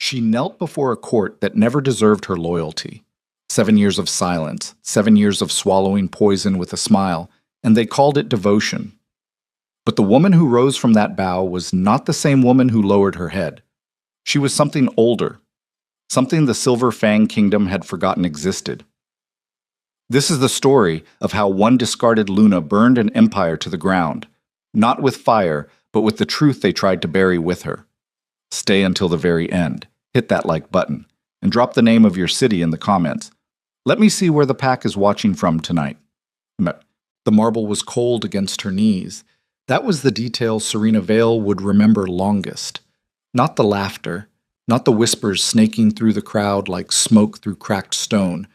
She knelt before a court that never deserved her loyalty. 7 years of silence, 7 years of swallowing poison with a smile, and they called it devotion. But the woman who rose from that bow was not the same woman who lowered her head. She was something older, something the Silver Fang Kingdom had forgotten existed. This is the story of how one discarded Luna burned an empire to the ground, not with fire, but with the truth they tried to bury with her. Stay until the very end, hit that like button, and drop the name of your city in the comments. Let me see where the pack is watching from tonight. The marble was cold against her knees. That was the detail Serena Vale would remember longest. Not the laughter, not the whispers snaking through the crowd like smoke through cracked stone,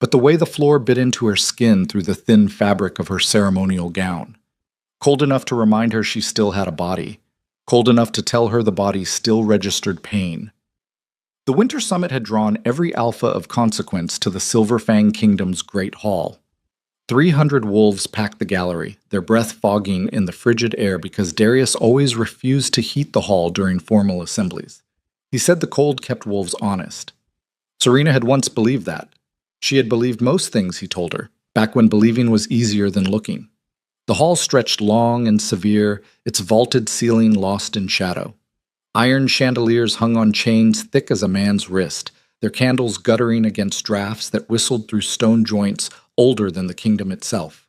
but the way the floor bit into her skin through the thin fabric of her ceremonial gown. Cold enough to remind her she still had a body. Cold enough to tell her the body still registered pain. The Winter Summit had drawn every alpha of consequence to the Silver Fang Kingdom's Great Hall. 300 wolves packed the gallery, their breath fogging in the frigid air because Darius always refused to heat the hall during formal assemblies. He said the cold kept wolves honest. Serena had once believed that. She had believed most things he told her, back when believing was easier than looking. The hall stretched long and severe, its vaulted ceiling lost in shadow. Iron chandeliers hung on chains thick as a man's wrist, their candles guttering against drafts that whistled through stone joints older than the kingdom itself.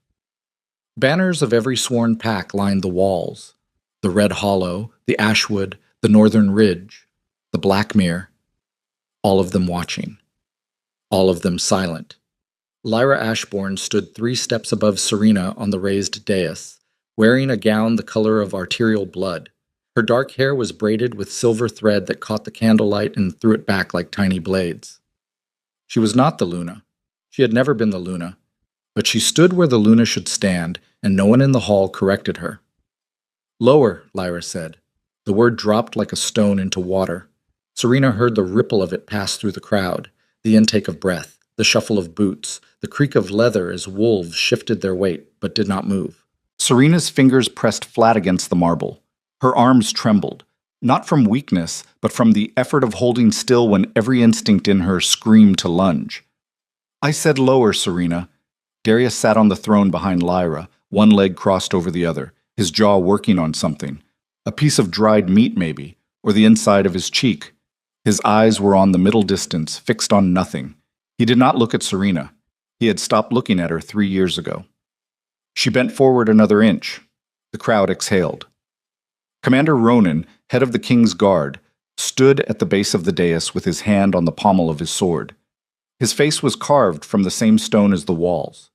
Banners of every sworn pack lined the walls. The Red Hollow, the Ashwood, the Northern Ridge, the Blackmere, all of them watching. All of them silent. Lyra Ashbourne stood 3 steps above Serena on the raised dais, wearing a gown the color of arterial blood. Her dark hair was braided with silver thread that caught the candlelight and threw it back like tiny blades. She was not the Luna. She had never been the Luna. But she stood where the Luna should stand, and no one in the hall corrected her. "Lower," Lyra said. The word dropped like a stone into water. Serena heard the ripple of it pass through the crowd, the intake of breath, the shuffle of boots, the creak of leather as wolves shifted their weight but did not move. Serena's fingers pressed flat against the marble. Her arms trembled, not from weakness, but from the effort of holding still when every instinct in her screamed to lunge. "I said lower, Serena." Darius sat on the throne behind Lyra, one leg crossed over the other, his jaw working on something. A piece of dried meat, maybe, or the inside of his cheek. His eyes were on the middle distance, fixed on nothing. He did not look at Serena. He had stopped looking at her 3 years ago. She bent forward another inch. The crowd exhaled. Commander Ronan, head of the King's Guard, stood at the base of the dais with his hand on the pommel of his sword. His face was carved from the same stone as the walls.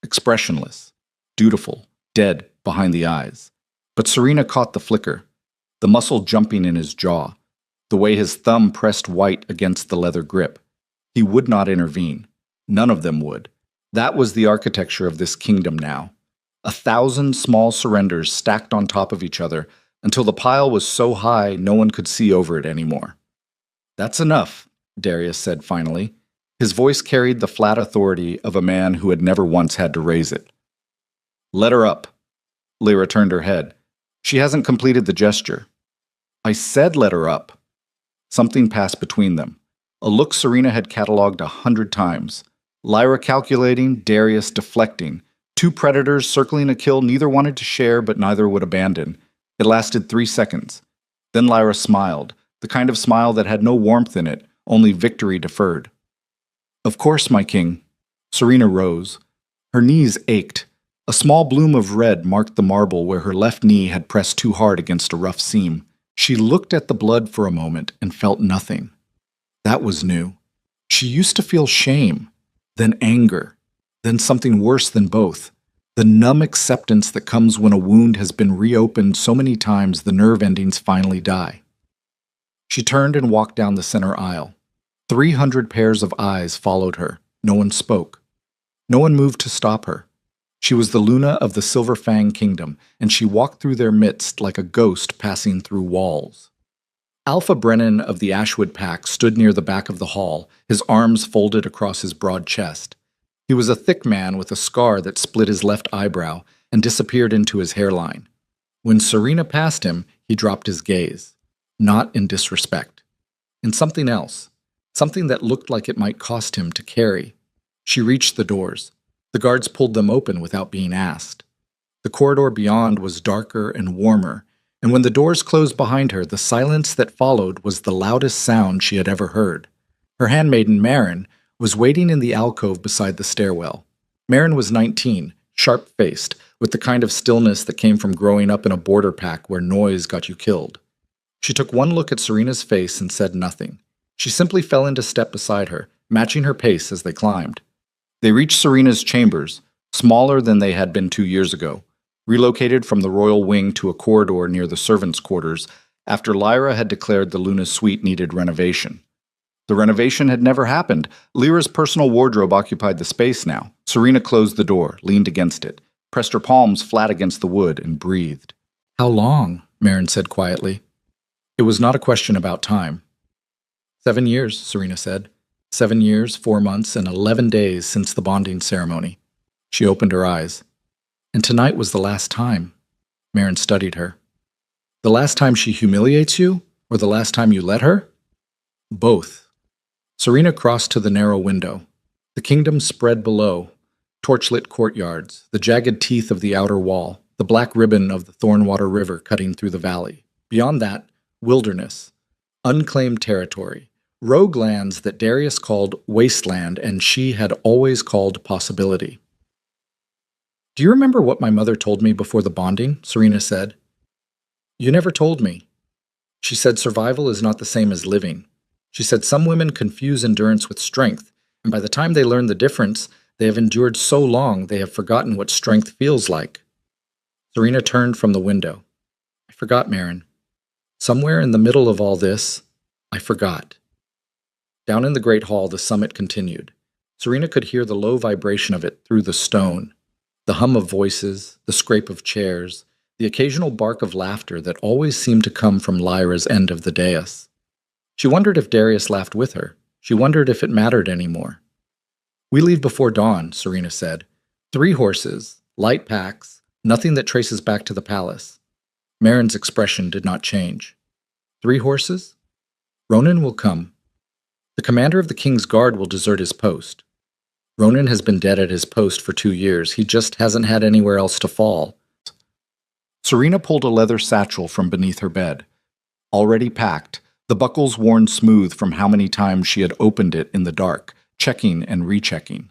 Expressionless, dutiful, dead behind the eyes. But Serena caught the flicker, the muscle jumping in his jaw, the way his thumb pressed white against the leather grip. He would not intervene. None of them would. That was the architecture of this kingdom now. 1,000 small surrenders stacked on top of each other until the pile was so high no one could see over it anymore. "That's enough," Darius said finally. His voice carried the flat authority of a man who had never once had to raise it. "Let her up." Lyra turned her head. "She hasn't completed the gesture." "I said let her up." Something passed between them. A look Serena had catalogued 100 times. Lyra calculating, Darius deflecting. 2 predators circling a kill neither wanted to share but neither would abandon. It lasted 3 seconds. Then Lyra smiled, the kind of smile that had no warmth in it, only victory deferred. "Of course, my king." Serena rose. Her knees ached. A small bloom of red marked the marble where her left knee had pressed too hard against a rough seam. She looked at the blood for a moment and felt nothing. That was new. She used to feel shame, then anger, then something worse than both. The numb acceptance that comes when a wound has been reopened so many times the nerve endings finally die. She turned and walked down the center aisle. 300 pairs of eyes followed her. No one spoke. No one moved to stop her. She was the Luna of the Silver Fang Kingdom, and she walked through their midst like a ghost passing through walls. Alpha Brennan of the Ashwood Pack stood near the back of the hall, his arms folded across his broad chest. He was a thick man with a scar that split his left eyebrow and disappeared into his hairline. When Serena passed him, he dropped his gaze. Not in disrespect. and something else, something that looked like it might cost him to carry. She reached the doors. The guards pulled them open without being asked. The corridor beyond was darker and warmer, and when the doors closed behind her, the silence that followed was the loudest sound she had ever heard. Her handmaiden, Marin, was waiting in the alcove beside the stairwell. Marin was 19, sharp-faced, with the kind of stillness that came from growing up in a border pack where noise got you killed. She took one look at Serena's face and said nothing. She simply fell into step beside her, matching her pace as they climbed. They reached Serena's chambers, smaller than they had been 2 years ago, relocated from the royal wing to a corridor near the servants' quarters after Lyra had declared the Luna suite needed renovation. The renovation had never happened. Lyra's personal wardrobe occupied the space now. Serena closed the door, leaned against it, pressed her palms flat against the wood, and breathed. "How long?" Marin said quietly. It was not a question about time. 7 years, Serena said. 7 years, 4 months, and 11 days since the bonding ceremony. She opened her eyes. And tonight was the last time. Marin studied her. The last time she humiliates you, or the last time you let her? Both. Serena crossed to the narrow window. The kingdom spread below, torchlit courtyards, the jagged teeth of the outer wall, the black ribbon of the Thornwater River cutting through the valley. Beyond that, wilderness, unclaimed territory, rogue lands that Darius called wasteland and she had always called possibility. "Do you remember what my mother told me before the bonding?" Serena said. "You never told me." She said survival is not the same as living. She said some women confuse endurance with strength, and by the time they learn the difference, they have endured so long they have forgotten what strength feels like. Serena turned from the window. "I forgot, Marin. Somewhere in the middle of all this, I forgot." Down in the great hall, the summit continued. Serena could hear the low vibration of it through the stone, the hum of voices, the scrape of chairs, the occasional bark of laughter that always seemed to come from Lyra's end of the dais. She wondered if Darius laughed with her. She wondered if it mattered anymore. "We leave before dawn," Serena said. 3 horses, light packs, nothing that traces back to the palace. Marin's expression did not change. 3 horses? Ronan will come. The commander of the king's guard will desert his post. Ronan has been dead at his post for 2 years. He just hasn't had anywhere else to fall. Serena pulled a leather satchel from beneath her bed. Already packed, the buckles worn smooth from how many times she had opened it in the dark, checking and rechecking.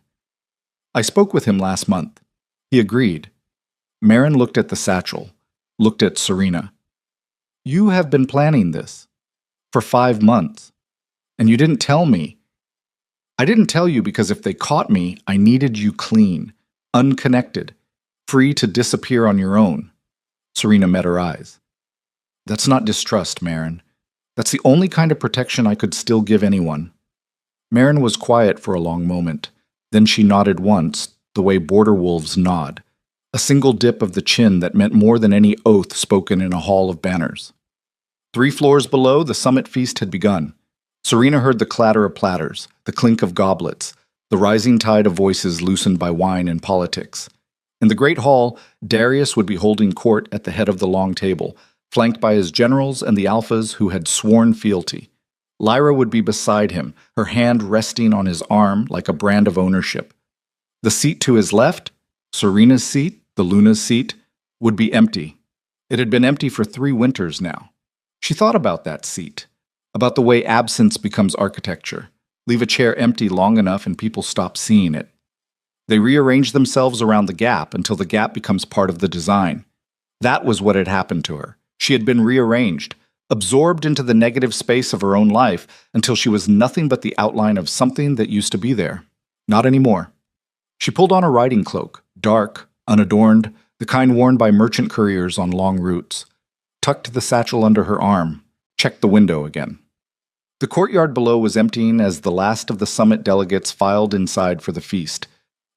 "I spoke with him last month. He agreed." Marin looked at the satchel, looked at Serena. "You have been planning this for 5 months, and you didn't tell me." "I didn't tell you because if they caught me, I needed you clean, unconnected, free to disappear on your own." Serena met her eyes. "That's not distrust, Marin. That's the only kind of protection I could still give anyone." Marin was quiet for a long moment. Then she nodded once, the way border wolves nod, a single dip of the chin that meant more than any oath spoken in a hall of banners. 3 floors below, the summit feast had begun. Serena heard the clatter of platters, the clink of goblets, the rising tide of voices loosened by wine and politics. In the great hall, Darius would be holding court at the head of the long table, flanked by his generals and the alphas who had sworn fealty. Lyra would be beside him, her hand resting on his arm like a brand of ownership. The seat to his left, Serena's seat, the Luna's seat, would be empty. It had been empty for 3 winters now. She thought about that seat, about the way absence becomes architecture. Leave a chair empty long enough and people stop seeing it. They rearrange themselves around the gap until the gap becomes part of the design. That was what had happened to her. She had been rearranged, absorbed into the negative space of her own life until she was nothing but the outline of something that used to be there. Not anymore. She pulled on a riding cloak, dark, unadorned, the kind worn by merchant couriers on long routes, tucked the satchel under her arm, checked the window again. The courtyard below was emptying as the last of the summit delegates filed inside for the feast.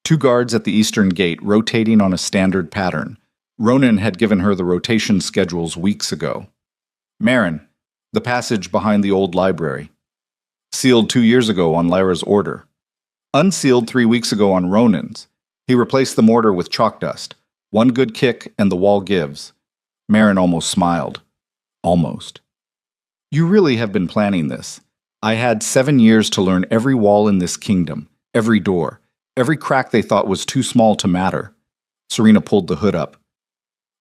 2 guards at the eastern gate rotating on a standard pattern. Ronan had given her the rotation schedules weeks ago. Marin, the passage behind the old library. Sealed 2 years ago on Lyra's order. Unsealed 3 weeks ago on Ronan's. He replaced the mortar with chalk dust. 1 good kick and the wall gives. Marin almost smiled. Almost. "You really have been planning this. I had 7 years to learn every wall in this kingdom, every door, every crack they thought was too small to matter. Serena pulled the hood up.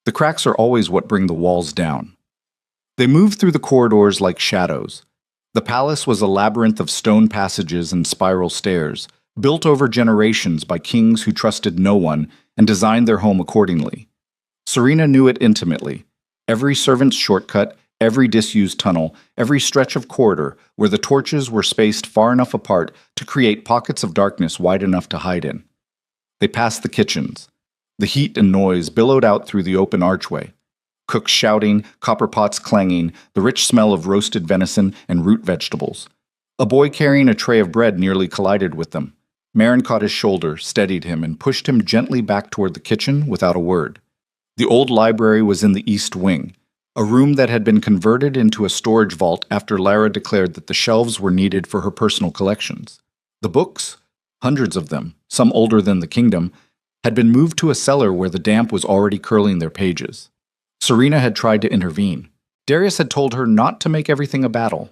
The cracks are always what bring the walls down. They moved through the corridors like shadows. The palace was a labyrinth of stone passages and spiral stairs, built over generations by kings who trusted no one and designed their home accordingly. Serena knew it intimately. Every servant's shortcut, every disused tunnel, every stretch of corridor where the torches were spaced far enough apart to create pockets of darkness wide enough to hide in. They passed the kitchens. The heat and noise billowed out through the open archway. Cooks shouting, copper pots clanging, the rich smell of roasted venison and root vegetables. A boy carrying a tray of bread nearly collided with them. Marin caught his shoulder, steadied him, and pushed him gently back toward the kitchen without a word. The old library was in the east wing, a room that had been converted into a storage vault after Lara declared that the shelves were needed for her personal collections. The books, hundreds of them, some older than the kingdom, had been moved to a cellar where the damp was already curling their pages. Serena had tried to intervene. Darius had told her not to make everything a battle.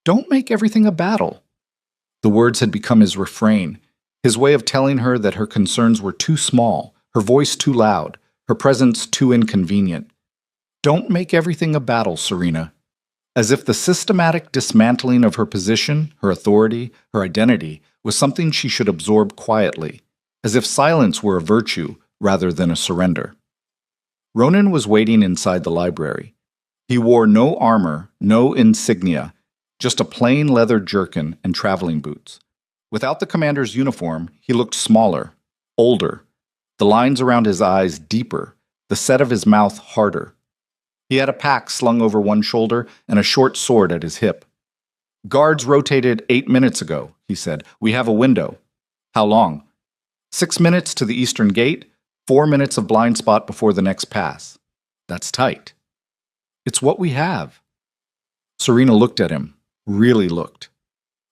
Don't make everything a battle. The words had become his refrain, his way of telling her that her concerns were too small, her voice too loud, her presence too inconvenient. Don't make everything a battle, Serena. As if the systematic dismantling of her position, her authority, her identity was something she should absorb quietly, as if silence were a virtue rather than a surrender. Ronan was waiting inside the library. He wore no armor, no insignia, just a plain leather jerkin and traveling boots. Without the commander's uniform, he looked smaller, older, the lines around his eyes deeper, the set of his mouth harder. He had a pack slung over one shoulder and a short sword at his hip. "Guards rotated 8 minutes ago," he said. "We have a window." "How long?" 6 minutes to the eastern gate, 4 minutes of blind spot before the next pass. That's tight. It's what we have. Serena looked at him, really looked.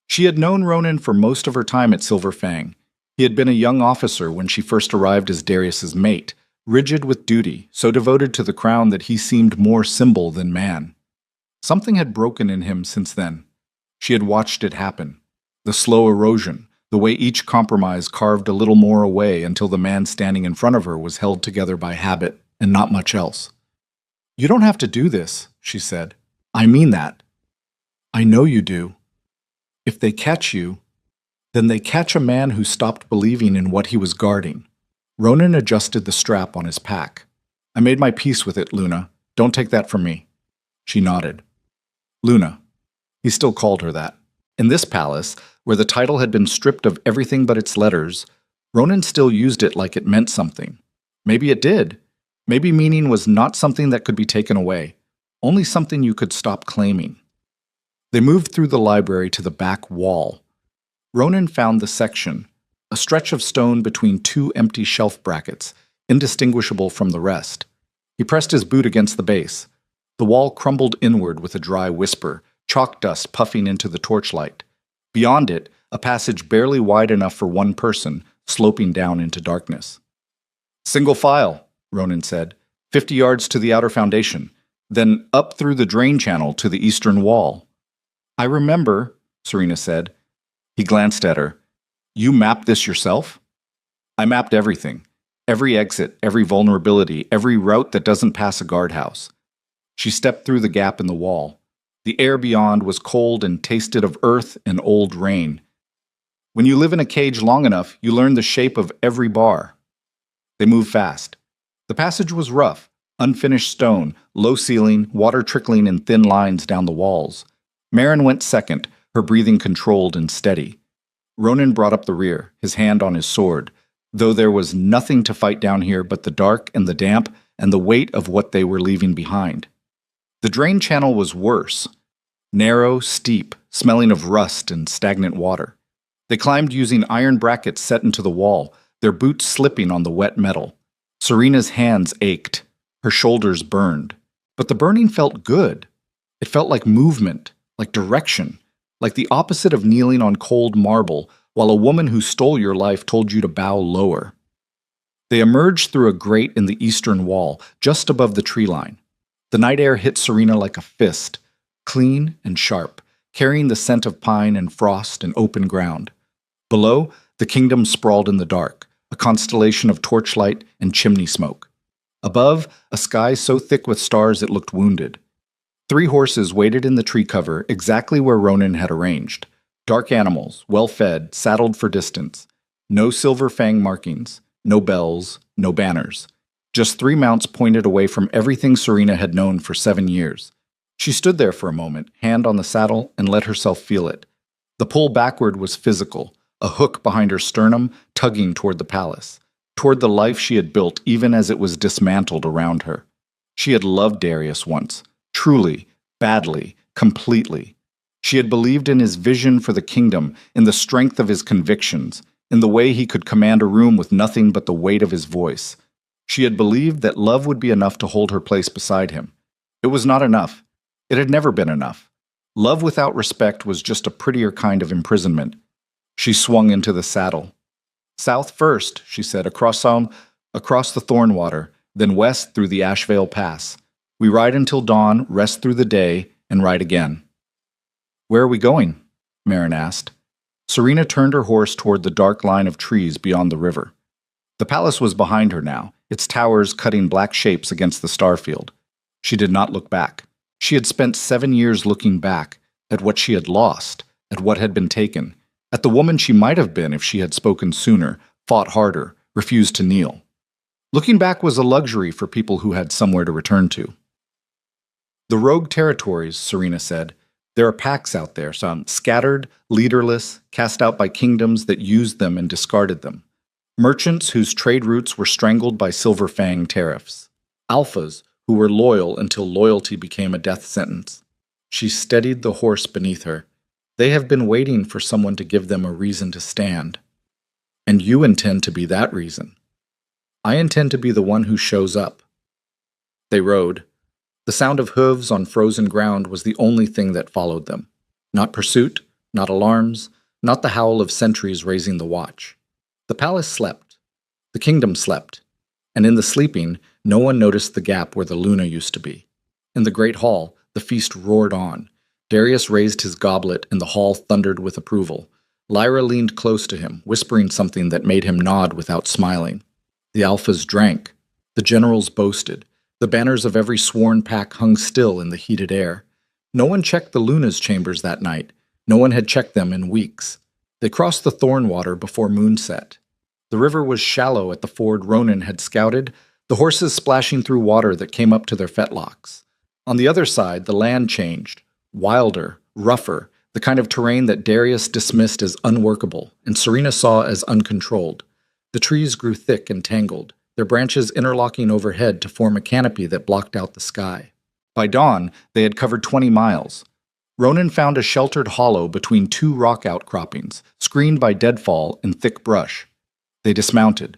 She had known Ronan for most of her time at Silver Fang. He had been a young officer when she first arrived as Darius's mate, rigid with duty, so devoted to the crown that he seemed more symbol than man. Something had broken in him since then. She had watched it happen. The slow erosion, the way each compromise carved a little more away until the man standing in front of her was held together by habit and not much else. "You don't have to do this," she said. "I mean that." "I know you do. If they catch you, then they catch a man who stopped believing in what he was guarding." Ronan adjusted the strap on his pack. "I made my peace with it, Luna. Don't take that from me." She nodded. Luna. He still called her that. In this palace, where the title had been stripped of everything but its letters, Ronan still used it like it meant something. Maybe it did. Maybe meaning was not something that could be taken away, only something you could stop claiming. They moved through the library to the back wall. Ronan found the section, a stretch of stone between two empty shelf brackets, indistinguishable from the rest. He pressed his boot against the base. The wall crumbled inward with a dry whisper, chalk dust puffing into the torchlight. Beyond it, a passage barely wide enough for one person, sloping down into darkness. "Single file," Ronan said, 50 yards to the outer foundation, then up through the drain channel to the eastern wall. "I remember," Serena said. He glanced at her. "You mapped this yourself?" "I mapped everything. Every exit, every vulnerability, every route that doesn't pass a guardhouse." She stepped through the gap in the wall. The air beyond was cold and tasted of earth and old rain. When you live in a cage long enough, you learn the shape of every bar. They moved fast. The passage was rough, unfinished stone, low ceiling, water trickling in thin lines down the walls. Marin went second, her breathing controlled and steady. Ronan brought up the rear, his hand on his sword, though there was nothing to fight down here but the dark and the damp and the weight of what they were leaving behind. The drain channel was worse. Narrow, steep, smelling of rust and stagnant water. They climbed using iron brackets set into the wall, their boots slipping on the wet metal. Serena's hands ached. Her shoulders burned. But the burning felt good. It felt like movement, like direction, like the opposite of kneeling on cold marble while a woman who stole your life told you to bow lower. They emerged through a grate in the eastern wall, just above the tree line. The night air hit Serena like a fist, clean and sharp, carrying the scent of pine and frost and open ground. Below, the kingdom sprawled in the dark, a constellation of torchlight and chimney smoke. Above, a sky so thick with stars it looked wounded. 3 horses waited in the tree cover exactly where Ronan had arranged. Dark animals, well-fed, saddled for distance. No silver fang markings, no bells, no banners. Just 3 mounts pointed away from everything Serena had known for 7 years. She stood there for a moment, hand on the saddle, and let herself feel it. The pull backward was physical, a hook behind her sternum tugging toward the palace, toward the life she had built even as it was dismantled around her. She had loved Darius once, truly, badly, completely. She had believed in his vision for the kingdom, in the strength of his convictions, in the way he could command a room with nothing but the weight of his voice. She had believed that love would be enough to hold her place beside him. It was not enough. It had never been enough. Love without respect was just a prettier kind of imprisonment. She swung into the saddle. South first, she said, across the Thornwater, then west through the Ashvale Pass. We ride until dawn, rest through the day, and ride again. Where are we going? Marin asked. Serena turned her horse toward the dark line of trees beyond the river. The palace was behind her now, its towers cutting black shapes against the starfield. She did not look back. She had spent 7 years looking back at what she had lost, at what had been taken, at the woman she might have been if she had spoken sooner, fought harder, refused to kneel. Looking back was a luxury for people who had somewhere to return to. The rogue territories, Serena said. There are packs out there, some scattered, leaderless, cast out by kingdoms that used them and discarded them. Merchants whose trade routes were strangled by Silver Fang tariffs. Alphas who were loyal until loyalty became a death sentence. She steadied the horse beneath her. They have been waiting for someone to give them a reason to stand. And you intend to be that reason. I intend to be the one who shows up. They rode. The sound of hooves on frozen ground was the only thing that followed them. Not pursuit, not alarms, not the howl of sentries raising the watch. The palace slept. The kingdom slept. And in the sleeping, no one noticed the gap where the Luna used to be. In the great hall, the feast roared on. Darius raised his goblet, and the hall thundered with approval. Lyra leaned close to him, whispering something that made him nod without smiling. The alphas drank. The generals boasted. The banners of every sworn pack hung still in the heated air. No one checked the Luna's chambers that night. No one had checked them in weeks. They crossed the Thornwater before moonset. The river was shallow at the ford Ronan had scouted, the horses splashing through water that came up to their fetlocks. On the other side, the land changed. Wilder, rougher, the kind of terrain that Darius dismissed as unworkable and Serena saw as uncontrolled. The trees grew thick and tangled, their branches interlocking overhead to form a canopy that blocked out the sky. By dawn, they had covered 20 miles. Ronan found a sheltered hollow between 2 rock outcroppings, screened by deadfall and thick brush. They dismounted,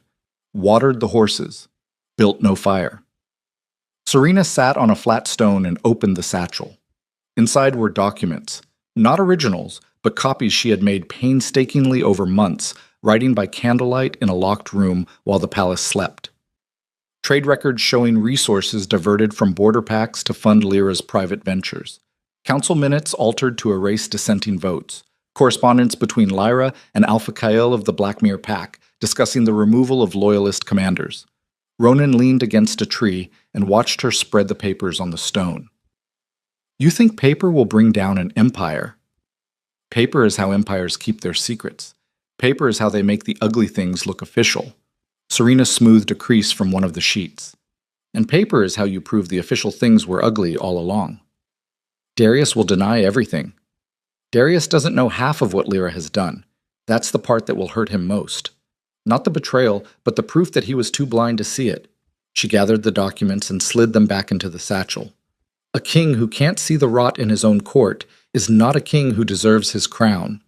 watered the horses, built no fire. Serena sat on a flat stone and opened the satchel. Inside were documents, not originals, but copies she had made painstakingly over months, writing by candlelight in a locked room while the palace slept. Trade records showing resources diverted from border packs to fund Lyra's private ventures. Council minutes altered to erase dissenting votes. Correspondence between Lyra and Alpha Kyle of the Blackmere Pack discussing the removal of loyalist commanders. Ronan leaned against a tree and watched her spread the papers on the stone. You think paper will bring down an empire? Paper is how empires keep their secrets. Paper is how they make the ugly things look official. Serena smoothed a crease from one of the sheets. And paper is how you prove the official things were ugly all along. Darius will deny everything. Darius doesn't know half of what Lyra has done. That's the part that will hurt him most. Not the betrayal, but the proof that he was too blind to see it. She gathered the documents and slid them back into the satchel. A king who can't see the rot in his own court is not a king who deserves his crown.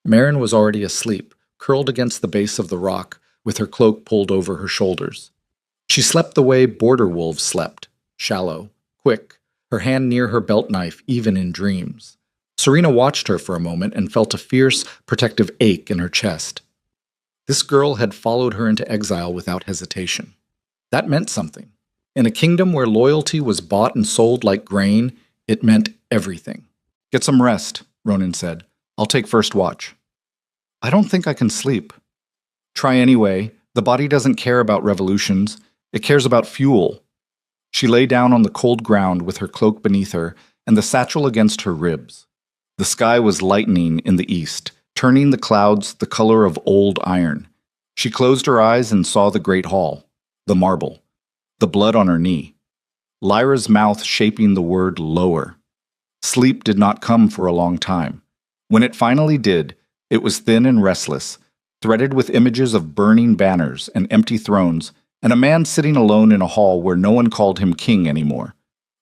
Marin was already asleep, curled against the base of the rock, with her cloak pulled over her shoulders. She slept the way border wolves slept, shallow, quick, her hand near her belt knife even in dreams. Serena watched her for a moment and felt a fierce, protective ache in her chest. This girl had followed her into exile without hesitation. That meant something. In a kingdom where loyalty was bought and sold like grain, it meant everything. Get some rest, Ronan said. I'll take first watch. I don't think I can sleep. Try anyway. The body doesn't care about revolutions. It cares about fuel. She lay down on the cold ground with her cloak beneath her and the satchel against her ribs. The sky was lightening in the east, turning the clouds the color of old iron. She closed her eyes and saw the great hall, the marble, the blood on her knee, Lyra's mouth shaping the word lower. Sleep did not come for a long time. When it finally did, it was thin and restless, threaded with images of burning banners and empty thrones, and a man sitting alone in a hall where no one called him king anymore.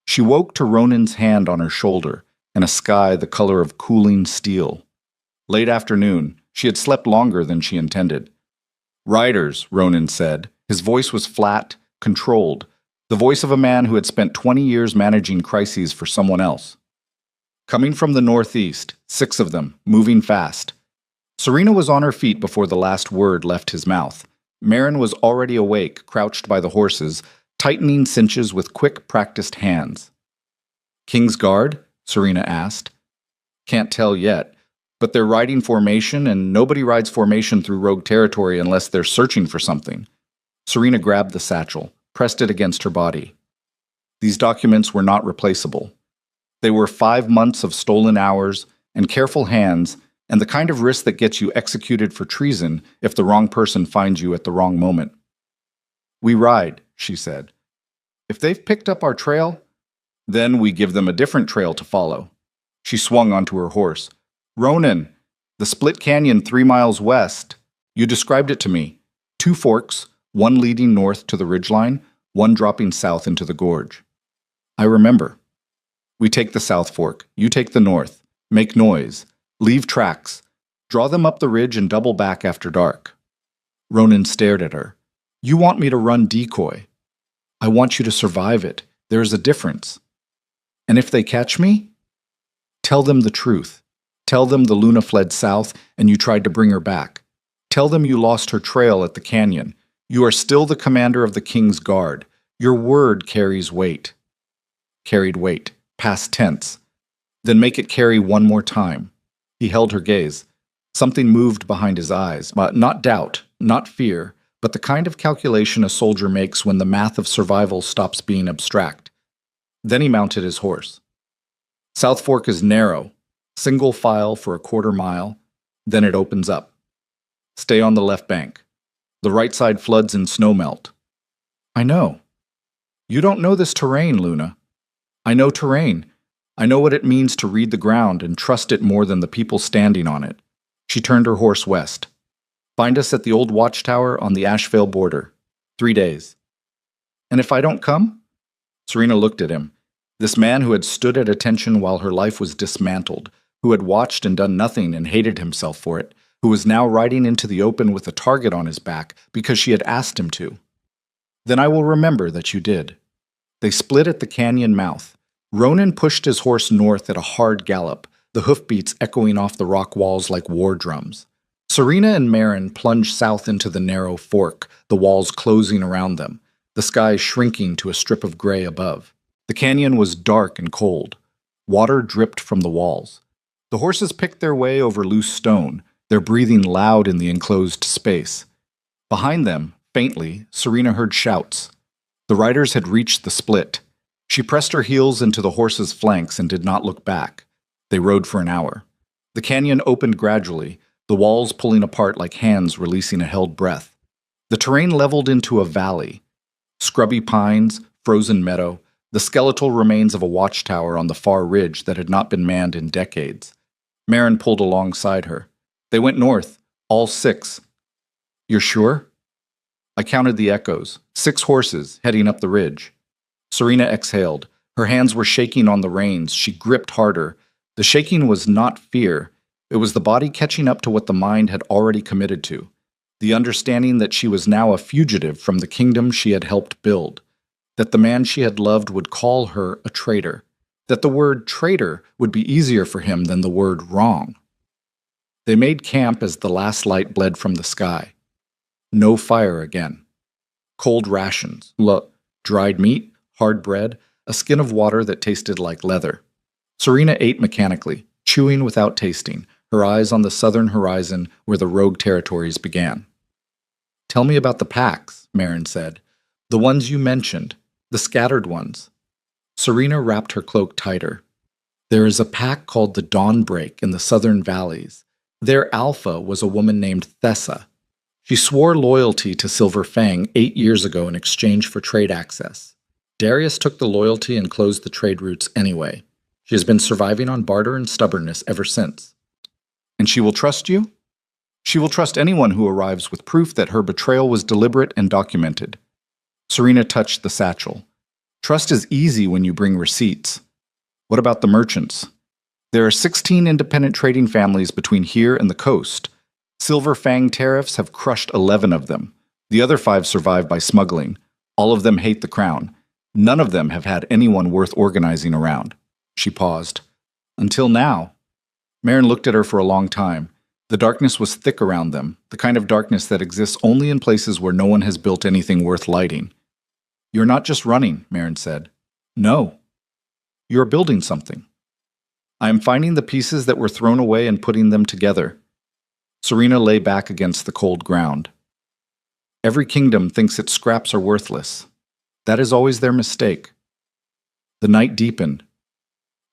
She woke to Ronan's hand on her shoulder and a sky the color of cooling steel. Late afternoon, she had slept longer than she intended. Riders, Ronan said. His voice was flat, controlled, the voice of a man who had spent 20 years managing crises for someone else. Coming from the northeast, 6 of them, moving fast. Serena was on her feet before the last word left his mouth. Merrin was already awake, crouched by the horses, tightening cinches with quick, practiced hands. King's Guard? Serena asked. Can't tell yet, but they're riding formation, and nobody rides formation through rogue territory unless they're searching for something. Serena grabbed the satchel, pressed it against her body. These documents were not replaceable. They were 5 months of stolen hours and careful hands, and the kind of risk that gets you executed for treason if the wrong person finds you at the wrong moment. We ride, she said. If they've picked up our trail, then we give them a different trail to follow. She swung onto her horse. Ronan, the split canyon 3 miles west. You described it to me. 2 forks, one leading north to the ridgeline, one dropping south into the gorge. I remember. We take the south fork. You take the north. Make noise. Leave tracks. Draw them up the ridge and double back after dark. Ronan stared at her. You want me to run decoy. I want you to survive it. There is a difference. And if they catch me? Tell them the truth. Tell them the Luna fled south and you tried to bring her back. Tell them you lost her trail at the canyon. You are still the commander of the King's Guard. Your word carries weight. Carried weight. Past tense. Then make it carry one more time. He held her gaze. Something moved behind his eyes, but not doubt, not fear, but the kind of calculation a soldier makes when the math of survival stops being abstract. Then he mounted his horse. South Fork is narrow, single file for a quarter mile, then it opens up. Stay on the left bank. The right side floods in snowmelt. I know. You don't know this terrain, Luna. I know terrain. I know what it means to read the ground and trust it more than the people standing on it. She turned her horse west. Find us at the old watchtower on the Ashevale border. 3 days. And if I don't come? Serena looked at him. This man who had stood at attention while her life was dismantled, who had watched and done nothing and hated himself for it, who was now riding into the open with a target on his back because she had asked him to. Then I will remember that you did. They split at the canyon mouth. Ronan pushed his horse north at a hard gallop, the hoofbeats echoing off the rock walls like war drums. Serena and Merrin plunged south into the narrow fork, the walls closing around them, the sky shrinking to a strip of gray above. The canyon was dark and cold. Water dripped from the walls. The horses picked their way over loose stone, their breathing loud in the enclosed space. Behind them, faintly, Serena heard shouts. The riders had reached the split. She pressed her heels into the horses' flanks and did not look back. They rode for an hour. The canyon opened gradually, the walls pulling apart like hands releasing a held breath. The terrain leveled into a valley. Scrubby pines, frozen meadow, the skeletal remains of a watchtower on the far ridge that had not been manned in decades. Merrin pulled alongside her. They went north, all 6. You're sure? I counted the echoes. 6 horses heading up the ridge. Serena exhaled. Her hands were shaking on the reins. She gripped harder. The shaking was not fear. It was the body catching up to what the mind had already committed to. The understanding that she was now a fugitive from the kingdom she had helped build. That the man she had loved would call her a traitor. That the word traitor would be easier for him than the word wrong. They made camp as the last light bled from the sky. No fire again. Cold rations. Dried meat, hard bread, a skin of water that tasted like leather. Serena ate mechanically. chewing without tasting, her eyes on the southern horizon where the rogue territories began. "Tell me about the packs," Merrin said. "The ones you mentioned, the scattered ones." Serena wrapped her cloak tighter. "There is a pack called the Dawnbreak in the southern valleys. Their alpha was a woman named Thessa. She swore loyalty to Silver Fang 8 years ago in exchange for trade access. Darius took the loyalty and closed the trade routes anyway. She has been surviving on barter and stubbornness ever since." "And she will trust you?" "She will trust anyone who arrives with proof that her betrayal was deliberate and documented." Serena touched the satchel. "Trust is easy when you bring receipts." "What about the merchants?" "There are 16 independent trading families between here and the coast. Silver Fang tariffs have crushed 11 of them. The other 5 survive by smuggling. All of them hate the crown. None of them have had anyone worth organizing around." She paused. "Until now." Merrin looked at her for a long time. The darkness was thick around them, the kind of darkness that exists only in places where no one has built anything worth lighting. "You're not just running," Merrin said. "No. You're building something." "I am finding the pieces that were thrown away and putting them together." Serena lay back against the cold ground. "Every kingdom thinks its scraps are worthless. That is always their mistake." The night deepened.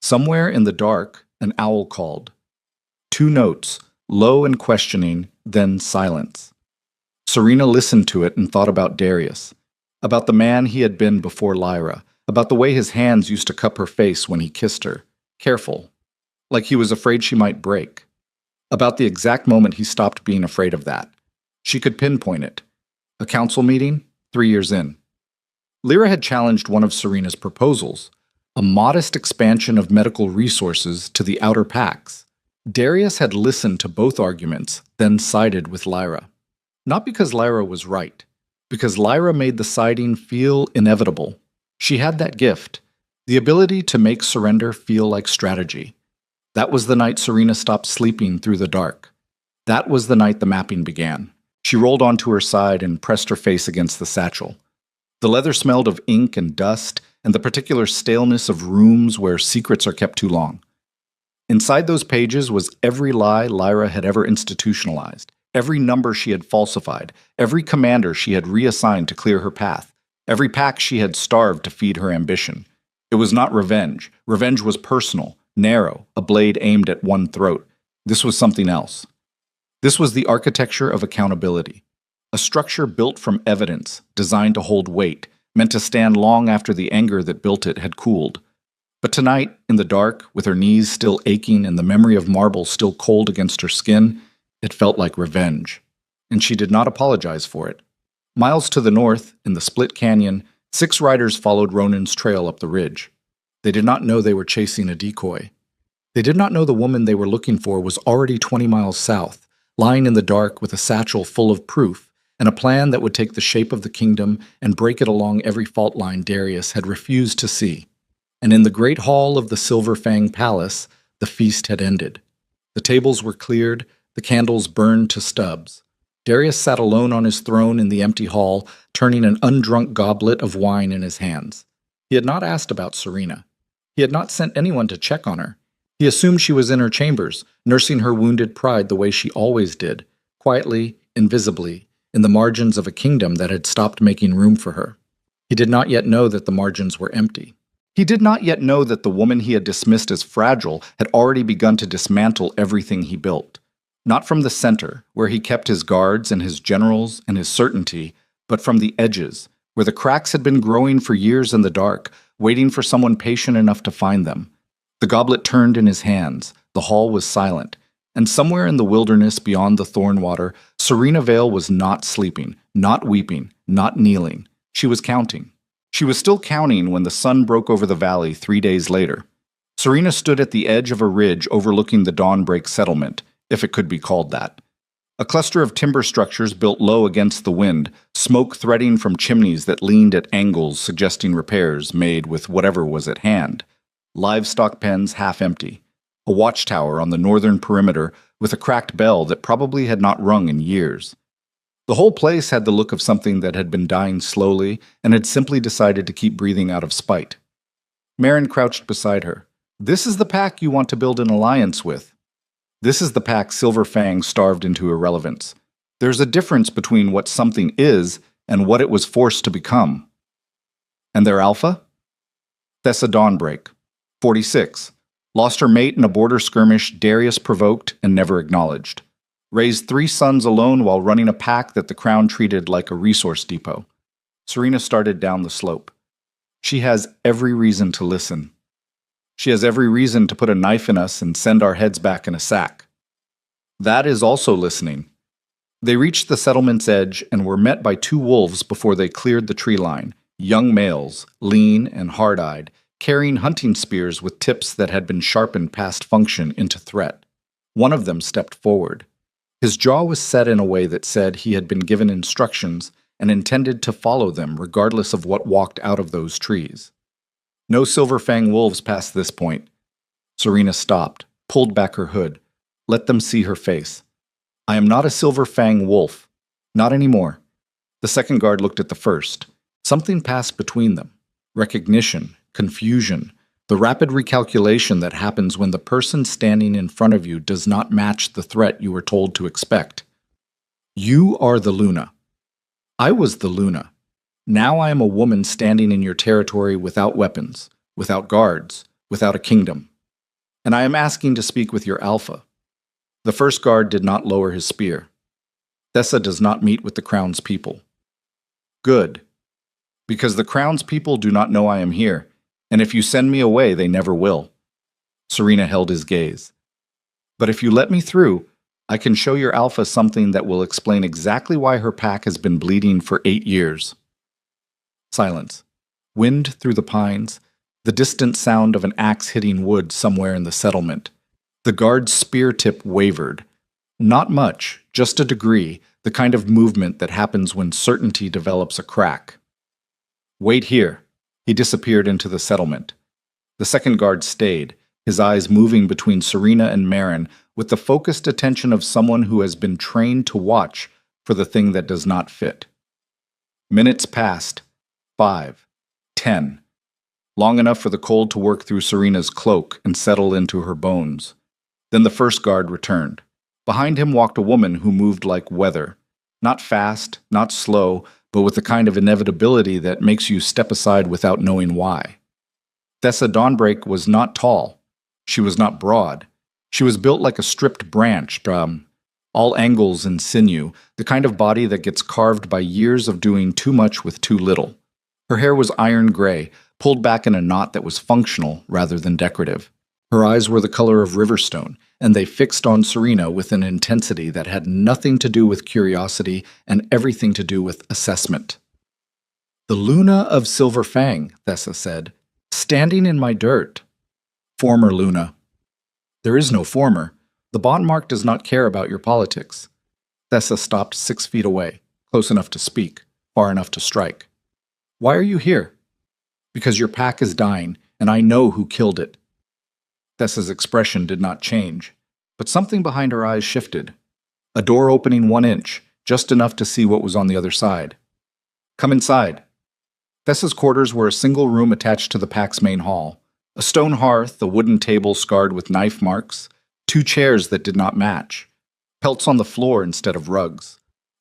Somewhere in the dark, an owl called. 2 notes, low and questioning, then silence. Serena listened to it and thought about Darius, about the man he had been before Lyra, about the way his hands used to cup her face when he kissed her, careful, like he was afraid she might break, about the exact moment he stopped being afraid of that. She could pinpoint it. A council meeting, 3 years in. Lyra had challenged one of Serena's proposals, a modest expansion of medical resources to the outer packs. Darius had listened to both arguments, then sided with Lyra. Not because Lyra was right, because Lyra made the siding feel inevitable. She had that gift, the ability to make surrender feel like strategy. That was the night Serena stopped sleeping through the dark. That was the night the mapping began. She rolled onto her side and pressed her face against the satchel. The leather smelled of ink and dust, and the particular staleness of rooms where secrets are kept too long. Inside those pages was every lie Lyra had ever institutionalized, every number she had falsified, every commander she had reassigned to clear her path, every pack she had starved to feed her ambition. It was not revenge. Revenge was personal, narrow, a blade aimed at one throat. This was something else. This was the architecture of accountability. A structure built from evidence, designed to hold weight, meant to stand long after the anger that built it had cooled. But tonight, in the dark, with her knees still aching and the memory of marble still cold against her skin, it felt like revenge. And she did not apologize for it. Miles to the north, in the split canyon, 6 riders followed Ronan's trail up the ridge. They did not know they were chasing a decoy. They did not know the woman they were looking for was already 20 miles south, lying in the dark with a satchel full of proof, and a plan that would take the shape of the kingdom and break it along every fault line Darius had refused to see. And in the great hall of the Silver Fang Palace, the feast had ended. The tables were cleared, the candles burned to stubs. Darius sat alone on his throne in the empty hall, turning an undrunk goblet of wine in his hands. He had not asked about Serena. He had not sent anyone to check on her. He assumed she was in her chambers, nursing her wounded pride the way she always did, quietly, invisibly, in the margins of a kingdom that had stopped making room for her. He did not yet know that the margins were empty. He did not yet know that the woman he had dismissed as fragile had already begun to dismantle everything he built. Not from the center, where he kept his guards and his generals and his certainty, but from the edges, where the cracks had been growing for years in the dark, waiting for someone patient enough to find them. The goblet turned in his hands, the hall was silent, and somewhere in the wilderness beyond the Thornwater, Serena Vale was not sleeping, not weeping, not kneeling. She was counting. She was still counting when the sun broke over the valley 3 days later. Serena stood at the edge of a ridge overlooking the Dawnbreak settlement, if it could be called that. A cluster of timber structures built low against the wind, smoke threading from chimneys that leaned at angles suggesting repairs made with whatever was at hand. Livestock pens half empty. A watchtower on the northern perimeter with a cracked bell that probably had not rung in years. The whole place had the look of something that had been dying slowly and had simply decided to keep breathing out of spite. Merrin crouched beside her. This is the pack you want to build an alliance with. This is the pack Silver Fang starved into irrelevance. There's a difference between what something is and what it was forced to become. And their alpha? Thessa Dawnbreak, 46. Lost her mate in a border skirmish Darius provoked and never acknowledged. Raised 3 sons alone while running a pack that the Crown treated like a resource depot. Serena started down the slope. She has every reason to listen. She has every reason to put a knife in us and send our heads back in a sack. That is also listening. They reached the settlement's edge and were met by 2 wolves before they cleared the tree line, young males, lean and hard-eyed, carrying hunting spears with tips that had been sharpened past function into threat. One of them stepped forward. His jaw was set in a way that said he had been given instructions and intended to follow them regardless of what walked out of those trees. No Silver Fang wolves past this point. Serena stopped, pulled back her hood, let them see her face. I am not a Silver Fang wolf. Not anymore. The second guard looked at the first. Something passed between them. Recognition, confusion, the rapid recalculation that happens when the person standing in front of you does not match the threat you were told to expect. You are the Luna. I was the Luna. Now I am a woman standing in your territory without weapons, without guards, without a kingdom. And I am asking to speak with your alpha. The first guard did not lower his spear. Thessa does not meet with the Crown's people. Good. Because the Crown's people do not know I am here, and if you send me away, they never will. Serena held his gaze. But if you let me through, I can show your alpha something that will explain exactly why her pack has been bleeding for 8 years. Silence. Wind through the pines, the distant sound of an axe hitting wood somewhere in the settlement. The guard's spear tip wavered. Not much, just a degree, the kind of movement that happens when certainty develops a crack. Wait here. He disappeared into the settlement. The second guard stayed, his eyes moving between Serena and Marin with the focused attention of someone who has been trained to watch for the thing that does not fit. Minutes passed. 5, 10. Long enough for the cold to work through Serena's cloak and settle into her bones. Then the first guard returned. Behind him walked a woman who moved like weather. Not fast, not slow, but with the kind of inevitability that makes you step aside without knowing why. Thessa Dawnbreak was not tall. She was not broad. She was built like a stripped branch, all angles and sinew, the kind of body that gets carved by years of doing too much with too little. Her hair was iron gray, pulled back in a knot that was functional rather than decorative. Her eyes were the color of riverstone, and they fixed on Serena with an intensity that had nothing to do with curiosity and everything to do with assessment. The Luna of Silver Fang, Thessa said, standing in my dirt. Former Luna. There is no former. The bond mark does not care about your politics. Thessa stopped 6 feet away, close enough to speak, far enough to strike. Why are you here? Because your pack is dying, and I know who killed it. Thessa's expression did not change, but something behind her eyes shifted. A door opening 1 inch, just enough to see what was on the other side. Come inside. Thessa's quarters were a single room attached to the pack's main hall. A stone hearth, a wooden table scarred with knife marks, 2 chairs that did not match, pelts on the floor instead of rugs.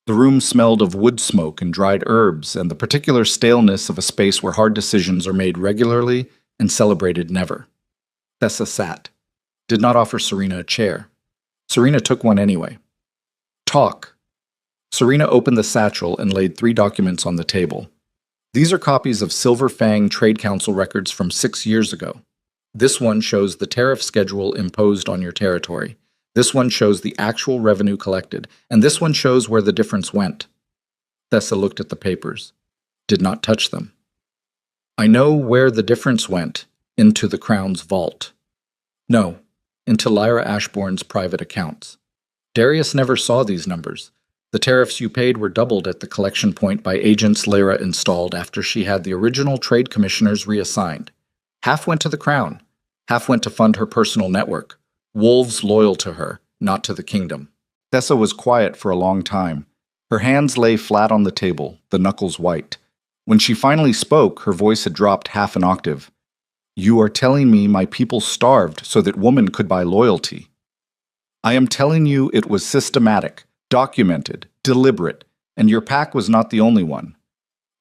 The room smelled of wood smoke and dried herbs and the particular staleness of a space where hard decisions are made regularly and celebrated never. Thessa sat, did not offer Serena a chair. Serena took one anyway. Talk. Serena opened the satchel and laid 3 documents on the table. These are copies of Silver Fang Trade Council records from 6 years ago. This one shows the tariff schedule imposed on your territory. This one shows the actual revenue collected, and this one shows where the difference went. Thessa looked at the papers, did not touch them. I know where the difference went, into the Crown's vault. No, into Lyra Ashbourne's private accounts. Darius never saw these numbers. The tariffs you paid were doubled at the collection point by agents Lyra installed after she had the original trade commissioners reassigned. Half went to the Crown, half went to fund her personal network. Wolves loyal to her, not to the kingdom. Thessa was quiet for a long time. Her hands lay flat on the table, the knuckles white. When she finally spoke, her voice had dropped half an octave. You are telling me my people starved so that woman could buy loyalty. I am telling you it was systematic, documented, deliberate, and your pack was not the only one.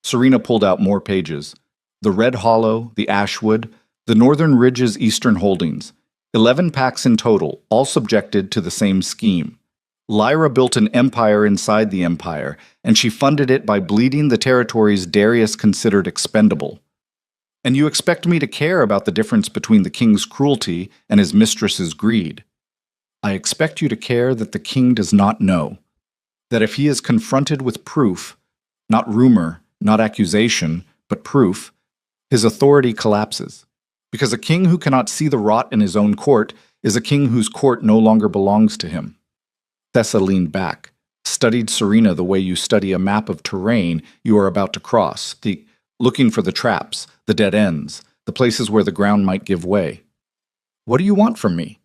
Serena pulled out more pages. The Red Hollow, the Ashwood, the Northern Ridges Eastern Holdings. 11 packs in total, all subjected to the same scheme. Lyra built an empire inside the empire, and she funded it by bleeding the territories Darius considered expendable. And you expect me to care about the difference between the king's cruelty and his mistress's greed. I expect you to care that the king does not know, that if he is confronted with proof, not rumor, not accusation, but proof, his authority collapses. Because a king who cannot see the rot in his own court is a king whose court no longer belongs to him. Thessa leaned back, studied Serena the way you study a map of terrain you are about to cross, looking for the traps, the dead ends, the places where the ground might give way. What do you want from me?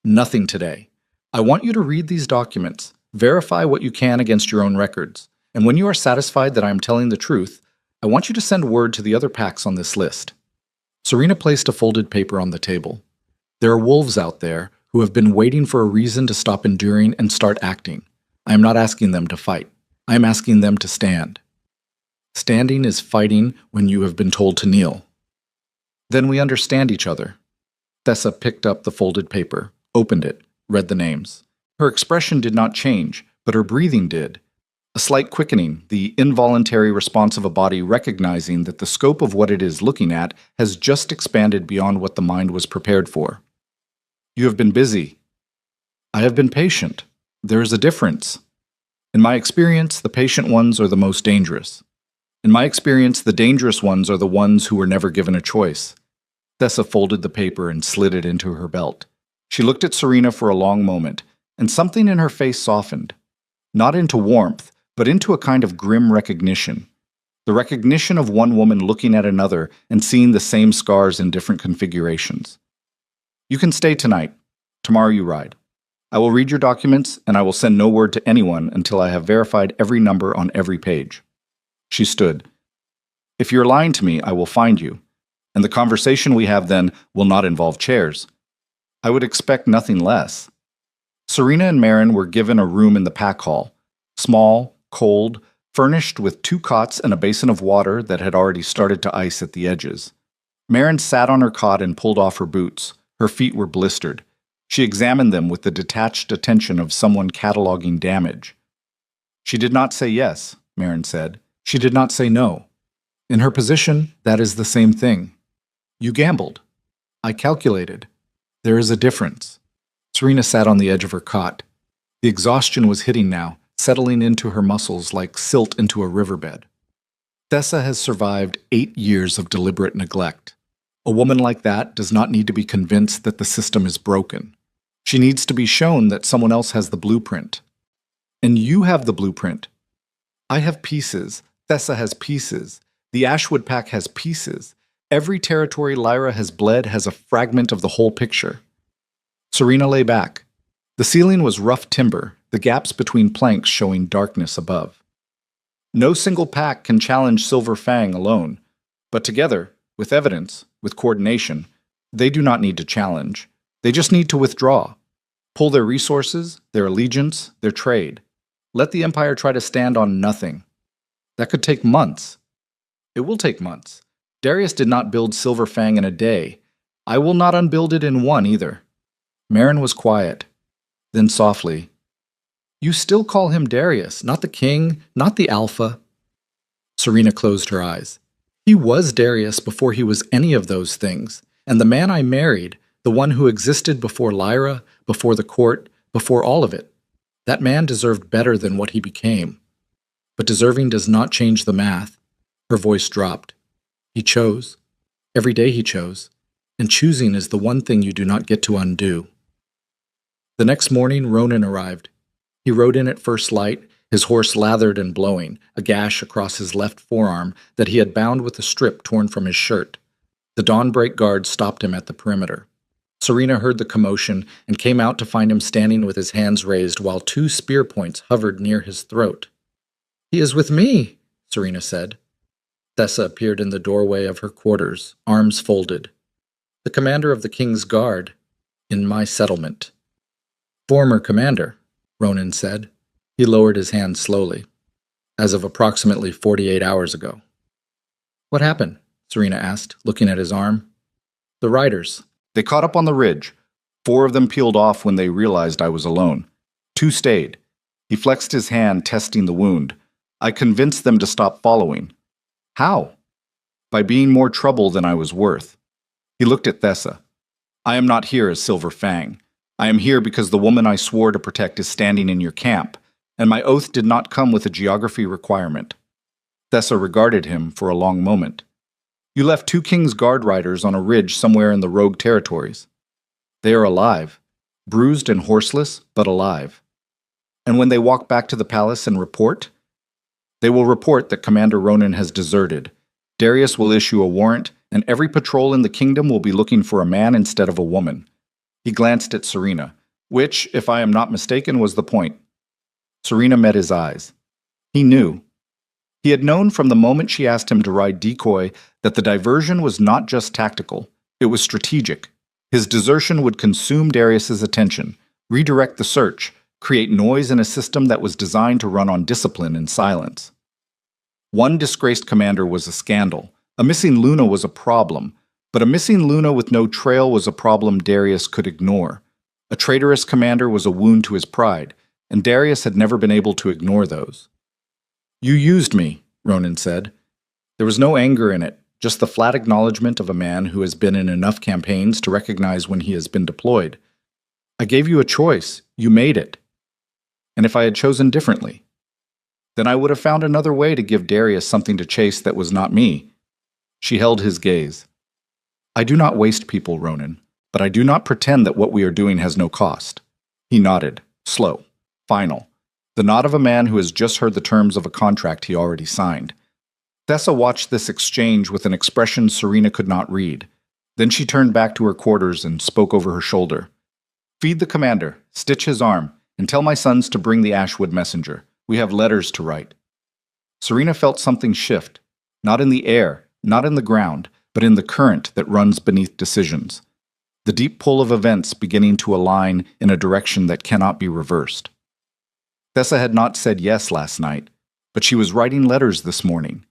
Nothing today. I want you to read these documents, verify what you can against your own records, and when you are satisfied that I am telling the truth, I want you to send word to the other packs on this list. Serena placed a folded paper on the table. There are wolves out there who have been waiting for a reason to stop enduring and start acting. I am not asking them to fight. I am asking them to stand. Standing is fighting when you have been told to kneel. Then we understand each other. Thessa picked up the folded paper, opened it, read the names. Her expression did not change, but her breathing did. A slight quickening, the involuntary response of a body recognizing that the scope of what it is looking at has just expanded beyond what the mind was prepared for. You have been busy. I have been patient. There is a difference. In my experience, the patient ones are the most dangerous. In my experience, the dangerous ones are the ones who were never given a choice. Thessa folded the paper and slid it into her belt. She looked at Serena for a long moment, and something in her face softened. Not into warmth, but into a kind of grim recognition. The recognition of one woman looking at another and seeing the same scars in different configurations. You can stay tonight. Tomorrow you ride. I will read your documents, and I will send no word to anyone until I have verified every number on every page. She stood. If you're lying to me, I will find you, and the conversation we have then will not involve chairs. I would expect nothing less. Serena and Marin were given a room in the pack hall, small, cold, furnished with 2 cots and a basin of water that had already started to ice at the edges. Marin sat on her cot and pulled off her boots. Her feet were blistered. She examined them with the detached attention of someone cataloging damage. She did not say yes, Marin said. She did not say no. In her position, that is the same thing. You gambled. I calculated. There is a difference. Serena sat on the edge of her cot. The exhaustion was hitting now, settling into her muscles like silt into a riverbed. Thessa has survived 8 years of deliberate neglect. A woman like that does not need to be convinced that the system is broken. She needs to be shown that someone else has the blueprint. And you have the blueprint. I have pieces. Thessa has pieces. The Ashwood pack has pieces. Every territory Lyra has bled has a fragment of the whole picture. Serena lay back. The ceiling was rough timber, the gaps between planks showing darkness above. No single pack can challenge Silver Fang alone, but together, with evidence, with coordination, they do not need to challenge. They just need to withdraw. Pull their resources, their allegiance, their trade. Let the Empire try to stand on nothing. That could take months. It will take months. Darius did not build Silver Fang in a day. I will not unbuild it in one either. Marin was quiet. Then softly, You still call him Darius, not the king, not the Alpha. Serena closed her eyes. He was Darius before he was any of those things, and the man I married, the one who existed before Lyra, before the court, before all of it, that man deserved better than what he became. But deserving does not change the math. Her voice dropped. He chose. Every day he chose. And choosing is the one thing you do not get to undo. The next morning, Ronan arrived. He rode in at first light, his horse lathered and blowing, a gash across his left forearm that he had bound with a strip torn from his shirt. The dawnbreak guard stopped him at the perimeter. Serena heard the commotion and came out to find him standing with his hands raised while 2 spear points hovered near his throat. He is with me, Serena said. Thessa appeared in the doorway of her quarters, arms folded, The commander of the King's Guard, in my settlement. Former commander, Ronan said. He lowered his hand slowly, as of approximately 48 hours ago. What happened? Serena asked, looking at his arm. The riders. They caught up on the ridge. 4 of them peeled off when they realized I was alone. 2 stayed. He flexed his hand, testing the wound. I convinced them to stop following. How? By being more trouble than I was worth. He looked at Thessa. I am not here as Silver Fang. I am here because the woman I swore to protect is standing in your camp, and my oath did not come with a geography requirement. Thessa regarded him for a long moment. You left 2 King's Guard riders on a ridge somewhere in the Rogue territories. They are alive, bruised and horseless, but alive. And when they walk back to the palace and report? They will report that Commander Ronan has deserted. Darius will issue a warrant, and every patrol in the kingdom will be looking for a man instead of a woman. He glanced at Serena, which, if I am not mistaken, was the point. Serena met his eyes. He knew. He had known from the moment she asked him to ride decoy that the diversion was not just tactical, it was strategic. His desertion would consume Darius's attention, redirect the search, create noise in a system that was designed to run on discipline and silence. One disgraced commander was a scandal. A missing Luna was a problem, but a missing Luna with no trail was a problem Darius could ignore. A traitorous commander was a wound to his pride, and Darius had never been able to ignore those. You used me, Ronan said. There was no anger in it, just the flat acknowledgement of a man who has been in enough campaigns to recognize when he has been deployed. I gave you a choice. You made it. And if I had chosen differently, then I would have found another way to give Darius something to chase that was not me. She held his gaze. I do not waste people, Ronan, but I do not pretend that what we are doing has no cost. He nodded, slow, final, the nod of a man who has just heard the terms of a contract he already signed. Thessa watched this exchange with an expression Serena could not read. Then she turned back to her quarters and spoke over her shoulder. Feed the commander, stitch his arm, and tell my sons to bring the Ashwood messenger. We have letters to write. Serena felt something shift, not in the air, not in the ground, but in the current that runs beneath decisions. The deep pull of events beginning to align in a direction that cannot be reversed. Thessa had not said yes last night, but she was writing letters this morning,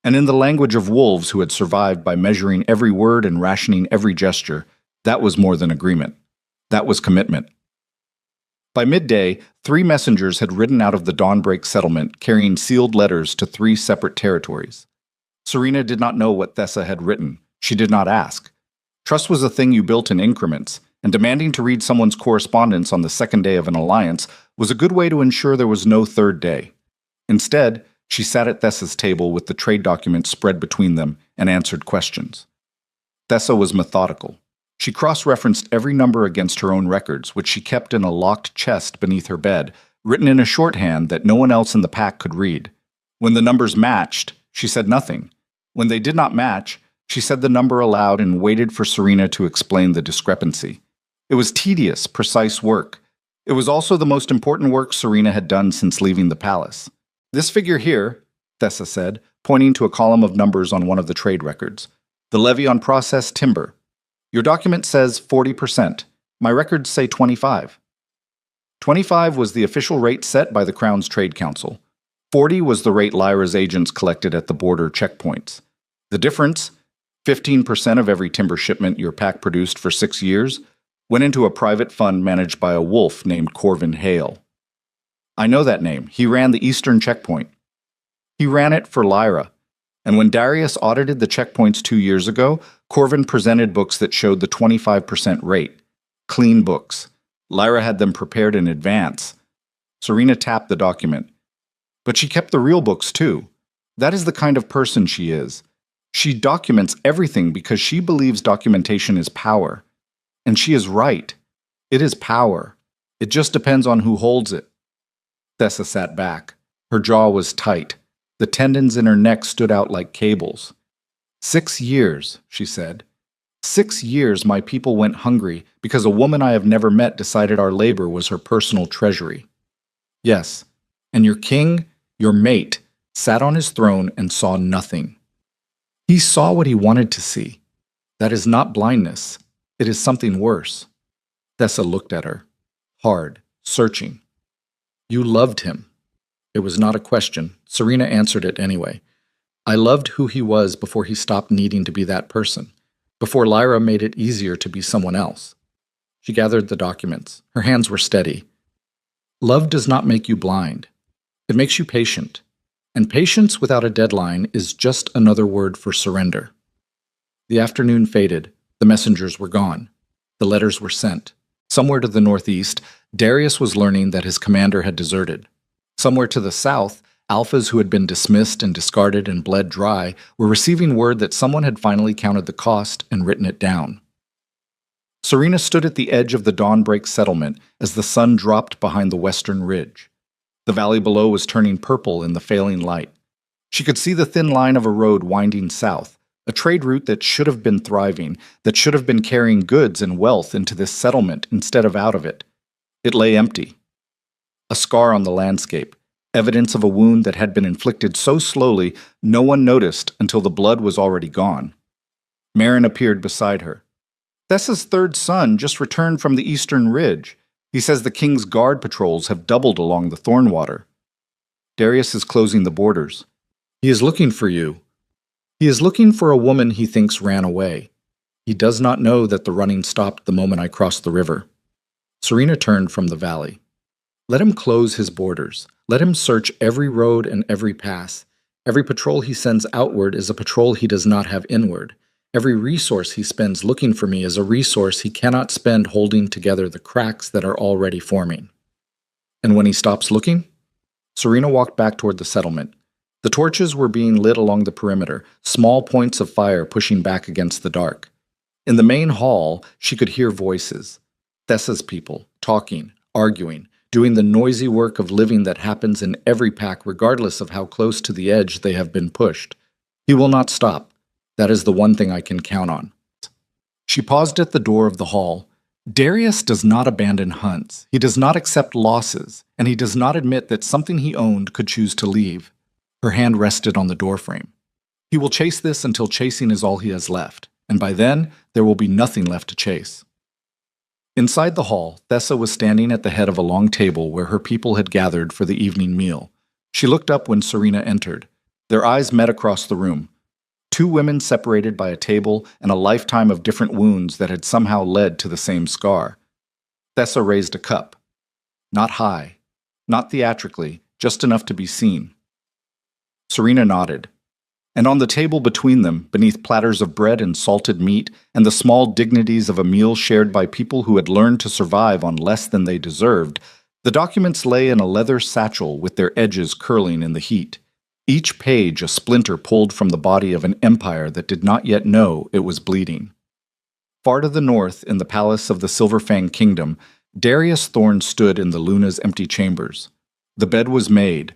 and in the language of wolves who had survived by measuring every word and rationing every gesture, that was more than agreement. That was commitment. By midday, 3 messengers had ridden out of the Dawnbreak settlement carrying sealed letters to 3 separate territories. Serena did not know what Thessa had written. She did not ask. Trust was a thing you built in increments, and demanding to read someone's correspondence on the second day of an alliance was a good way to ensure there was no third day. Instead, she sat at Thessa's table with the trade documents spread between them and answered questions. Thessa was methodical. She cross-referenced every number against her own records, which she kept in a locked chest beneath her bed, written in a shorthand that no one else in the pack could read. When the numbers matched, she said nothing. When they did not match, she said the number aloud and waited for Serena to explain the discrepancy. It was tedious, precise work. It was also the most important work Serena had done since leaving the palace. This figure here, Thessa said, pointing to a column of numbers on one of the trade records. The levy on processed timber. Your document says 40%. My records say 25. 25 was the official rate set by the Crown's Trade Council. 40 was the rate Lyra's agents collected at the border checkpoints. The difference, 15% of every timber shipment your pack produced for 6 years, went into a private fund managed by a wolf named Corvin Hale. I know that name. He ran the Eastern Checkpoint. He ran it for Lyra. And when Darius audited the checkpoints 2 years ago, Corvin presented books that showed the 25% rate. Clean books. Lyra had them prepared in advance. Serena tapped the document. But she kept the real books too. That is the kind of person she is. She documents everything because she believes documentation is power. And she is right. It is power. It just depends on who holds it. Thessa sat back. Her jaw was tight. The tendons in her neck stood out like cables. 6 years, she said. 6 years my people went hungry because a woman I have never met decided our labor was her personal treasury. Yes, and your king, your mate, sat on his throne and saw nothing. He saw what he wanted to see. That is not blindness. It is something worse. Thessa looked at her, hard, searching. You loved him. It was not a question. Serena answered it anyway. I loved who he was before he stopped needing to be that person, before Lyra made it easier to be someone else. She gathered the documents. Her hands were steady. Love does not make you blind. It makes you patient. And patience without a deadline is just another word for surrender. The afternoon faded. The messengers were gone. The letters were sent. Somewhere to the northeast, Darius was learning that his commander had deserted. Somewhere to the south, alphas who had been dismissed and discarded and bled dry were receiving word that someone had finally counted the cost and written it down. Serena stood at the edge of the Dawnbreak settlement as the sun dropped behind the western ridge. The valley below was turning purple in the failing light. She could see the thin line of a road winding south, a trade route that should have been thriving, that should have been carrying goods and wealth into this settlement instead of out of it. It lay empty. A scar on the landscape, evidence of a wound that had been inflicted so slowly no one noticed until the blood was already gone. Marin appeared beside her. Thessa's third son just returned from the eastern ridge. He says the king's guard patrols have doubled along the Thornwater. Darius is closing the borders. He is looking for you. He is looking for a woman he thinks ran away. He does not know that the running stopped the moment I crossed the river. Serena turned from the valley. Let him close his borders. Let him search every road and every pass. Every patrol he sends outward is a patrol he does not have inward. Every resource he spends looking for me is a resource he cannot spend holding together the cracks that are already forming. And when he stops looking? Serena walked back toward the settlement. The torches were being lit along the perimeter, small points of fire pushing back against the dark. In the main hall, she could hear voices. Thessa's people, talking, arguing, doing the noisy work of living that happens in every pack regardless of how close to the edge they have been pushed. He will not stop. That is the one thing I can count on. She paused at the door of the hall. Darius does not abandon hunts. He does not accept losses, and he does not admit that something he owned could choose to leave. Her hand rested on the doorframe. He will chase this until chasing is all he has left, and by then, there will be nothing left to chase. Inside the hall, Thessa was standing at the head of a long table where her people had gathered for the evening meal. She looked up when Serena entered. Their eyes met across the room. Two women separated by a table and a lifetime of different wounds that had somehow led to the same scar. Thessa raised a cup. Not high, not theatrically, just enough to be seen. Serena nodded. And on the table between them, beneath platters of bread and salted meat, and the small dignities of a meal shared by people who had learned to survive on less than they deserved, the documents lay in a leather satchel with their edges curling in the heat. Each page a splinter pulled from the body of an empire that did not yet know it was bleeding. Far to the north, in the palace of the Silverfang Kingdom, Darius Thorne stood in the Luna's empty chambers. The bed was made,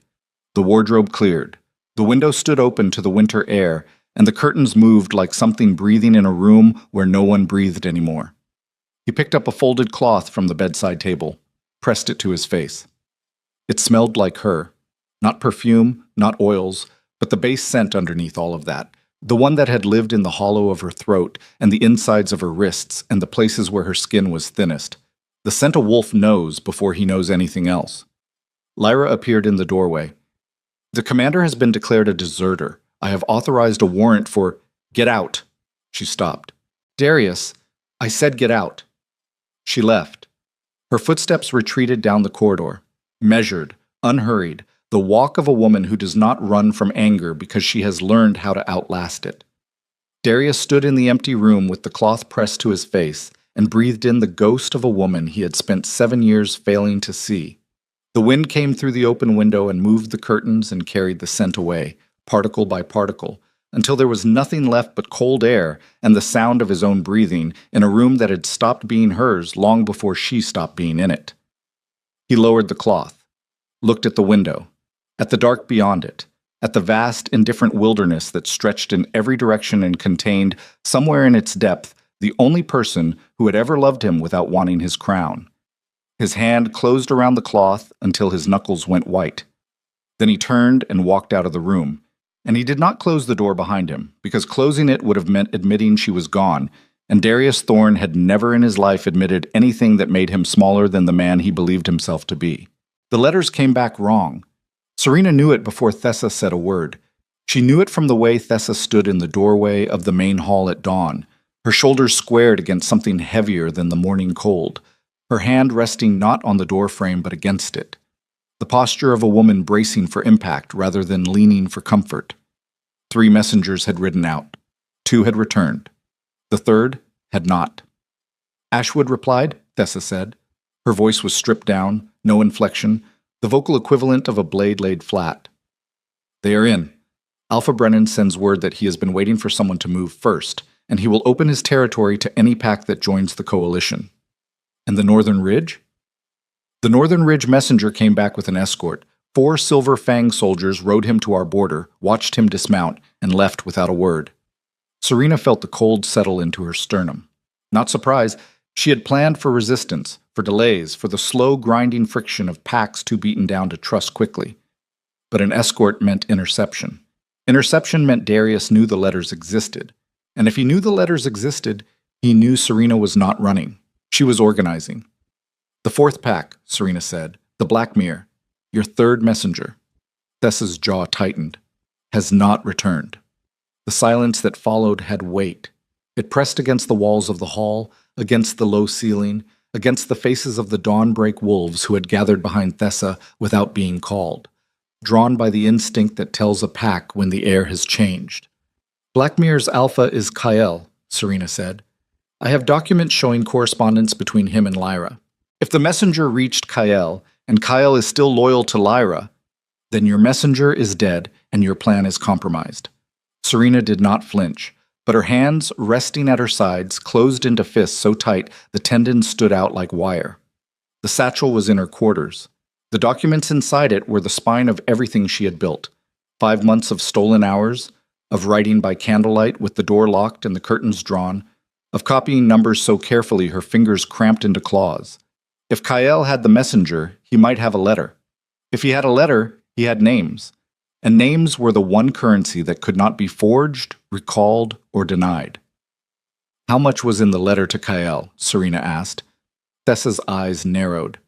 the wardrobe cleared, the window stood open to the winter air, and the curtains moved like something breathing in a room where no one breathed anymore. He picked up a folded cloth from the bedside table, pressed it to his face. It smelled like her. Not perfume, not oils, but the base scent underneath all of that, the one that had lived in the hollow of her throat and the insides of her wrists and the places where her skin was thinnest. The scent a wolf knows before he knows anything else. Lyra appeared in the doorway. The commander has been declared a deserter. I have authorized a warrant for— Get out. She stopped. Darius, I said get out. She left. Her footsteps retreated down the corridor, measured, unhurried, the walk of a woman who does not run from anger because she has learned how to outlast it. Darius stood in the empty room with the cloth pressed to his face and breathed in the ghost of a woman he had spent 7 years failing to see. The wind came through the open window and moved the curtains and carried the scent away, particle by particle, until there was nothing left but cold air and the sound of his own breathing in a room that had stopped being hers long before she stopped being in it. He lowered the cloth, looked at the window, at the dark beyond it, at the vast, indifferent wilderness that stretched in every direction and contained, somewhere in its depth, the only person who had ever loved him without wanting his crown. His hand closed around the cloth until his knuckles went white. Then he turned and walked out of the room, And he did not close the door behind him, because closing it would have meant admitting she was gone, and Darius Thorne had never in his life admitted anything that made him smaller than the man he believed himself to be. The letters came back wrong. Serena knew it before Thessa said a word. She knew it from the way Thessa stood in the doorway of the main hall at dawn, her shoulders squared against something heavier than the morning cold, her hand resting not on the doorframe but against it. The posture of a woman bracing for impact rather than leaning for comfort. 3 messengers had ridden out. 2 had returned. The 3rd had not. Ashwood replied, Thessa said. Her voice was stripped down, no inflection, the vocal equivalent of a blade laid flat. They are in. Alpha Brennan sends word that he has been waiting for someone to move first, and he will open his territory to any pack that joins the coalition. And the Northern Ridge? The Northern Ridge messenger came back with an escort. 4 Silver Fang soldiers rode him to our border, watched him dismount, and left without a word. Serena felt the cold settle into her sternum. Not surprised, she had planned for resistance, for delays, for the slow grinding friction of packs too beaten down to trust quickly. But an escort meant interception. Interception meant Darius knew the letters existed. And if he knew the letters existed, he knew Serena was not running. She was organizing. The 4th pack, Serena said, the Black Mirror, your 3rd messenger. Thessa's jaw tightened. Has not returned. The silence that followed had weight. It pressed against the walls of the hall, against the low ceiling, against the faces of the dawnbreak wolves who had gathered behind Thessa without being called, drawn by the instinct that tells a pack when the air has changed. Black Mirror's alpha is Kyle, Serena said. I have documents showing correspondence between him and Lyra. If the messenger reached Kyle, and Kyle is still loyal to Lyra, then your messenger is dead and your plan is compromised. Serena did not flinch, but her hands, resting at her sides, closed into fists so tight the tendons stood out like wire. The satchel was in her quarters. The documents inside it were the spine of everything she had built. 5 months of stolen hours, of writing by candlelight with the door locked and the curtains drawn, of copying numbers so carefully her fingers cramped into claws. If Kyle had the messenger, he might have a letter. If he had a letter, he had names. And names were the one currency that could not be forged, recalled, or denied. How much was in the letter to Kyle? Serena asked. Thessa's eyes narrowed.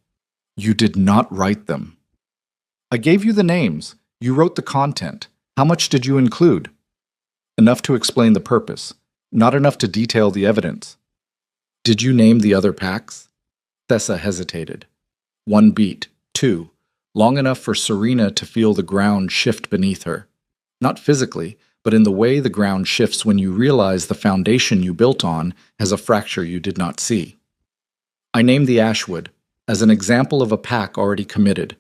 You did not write them. I gave you the names. You wrote the content. How much did you include? Enough to explain the purpose, not enough to detail the evidence. Did you name the other packs? Thessa hesitated. 1 beat, 2, long enough for Serena to feel the ground shift beneath her. Not physically, but in the way the ground shifts when you realize the foundation you built on has a fracture you did not see. I named the Ashwood, as an example of a pack already committed.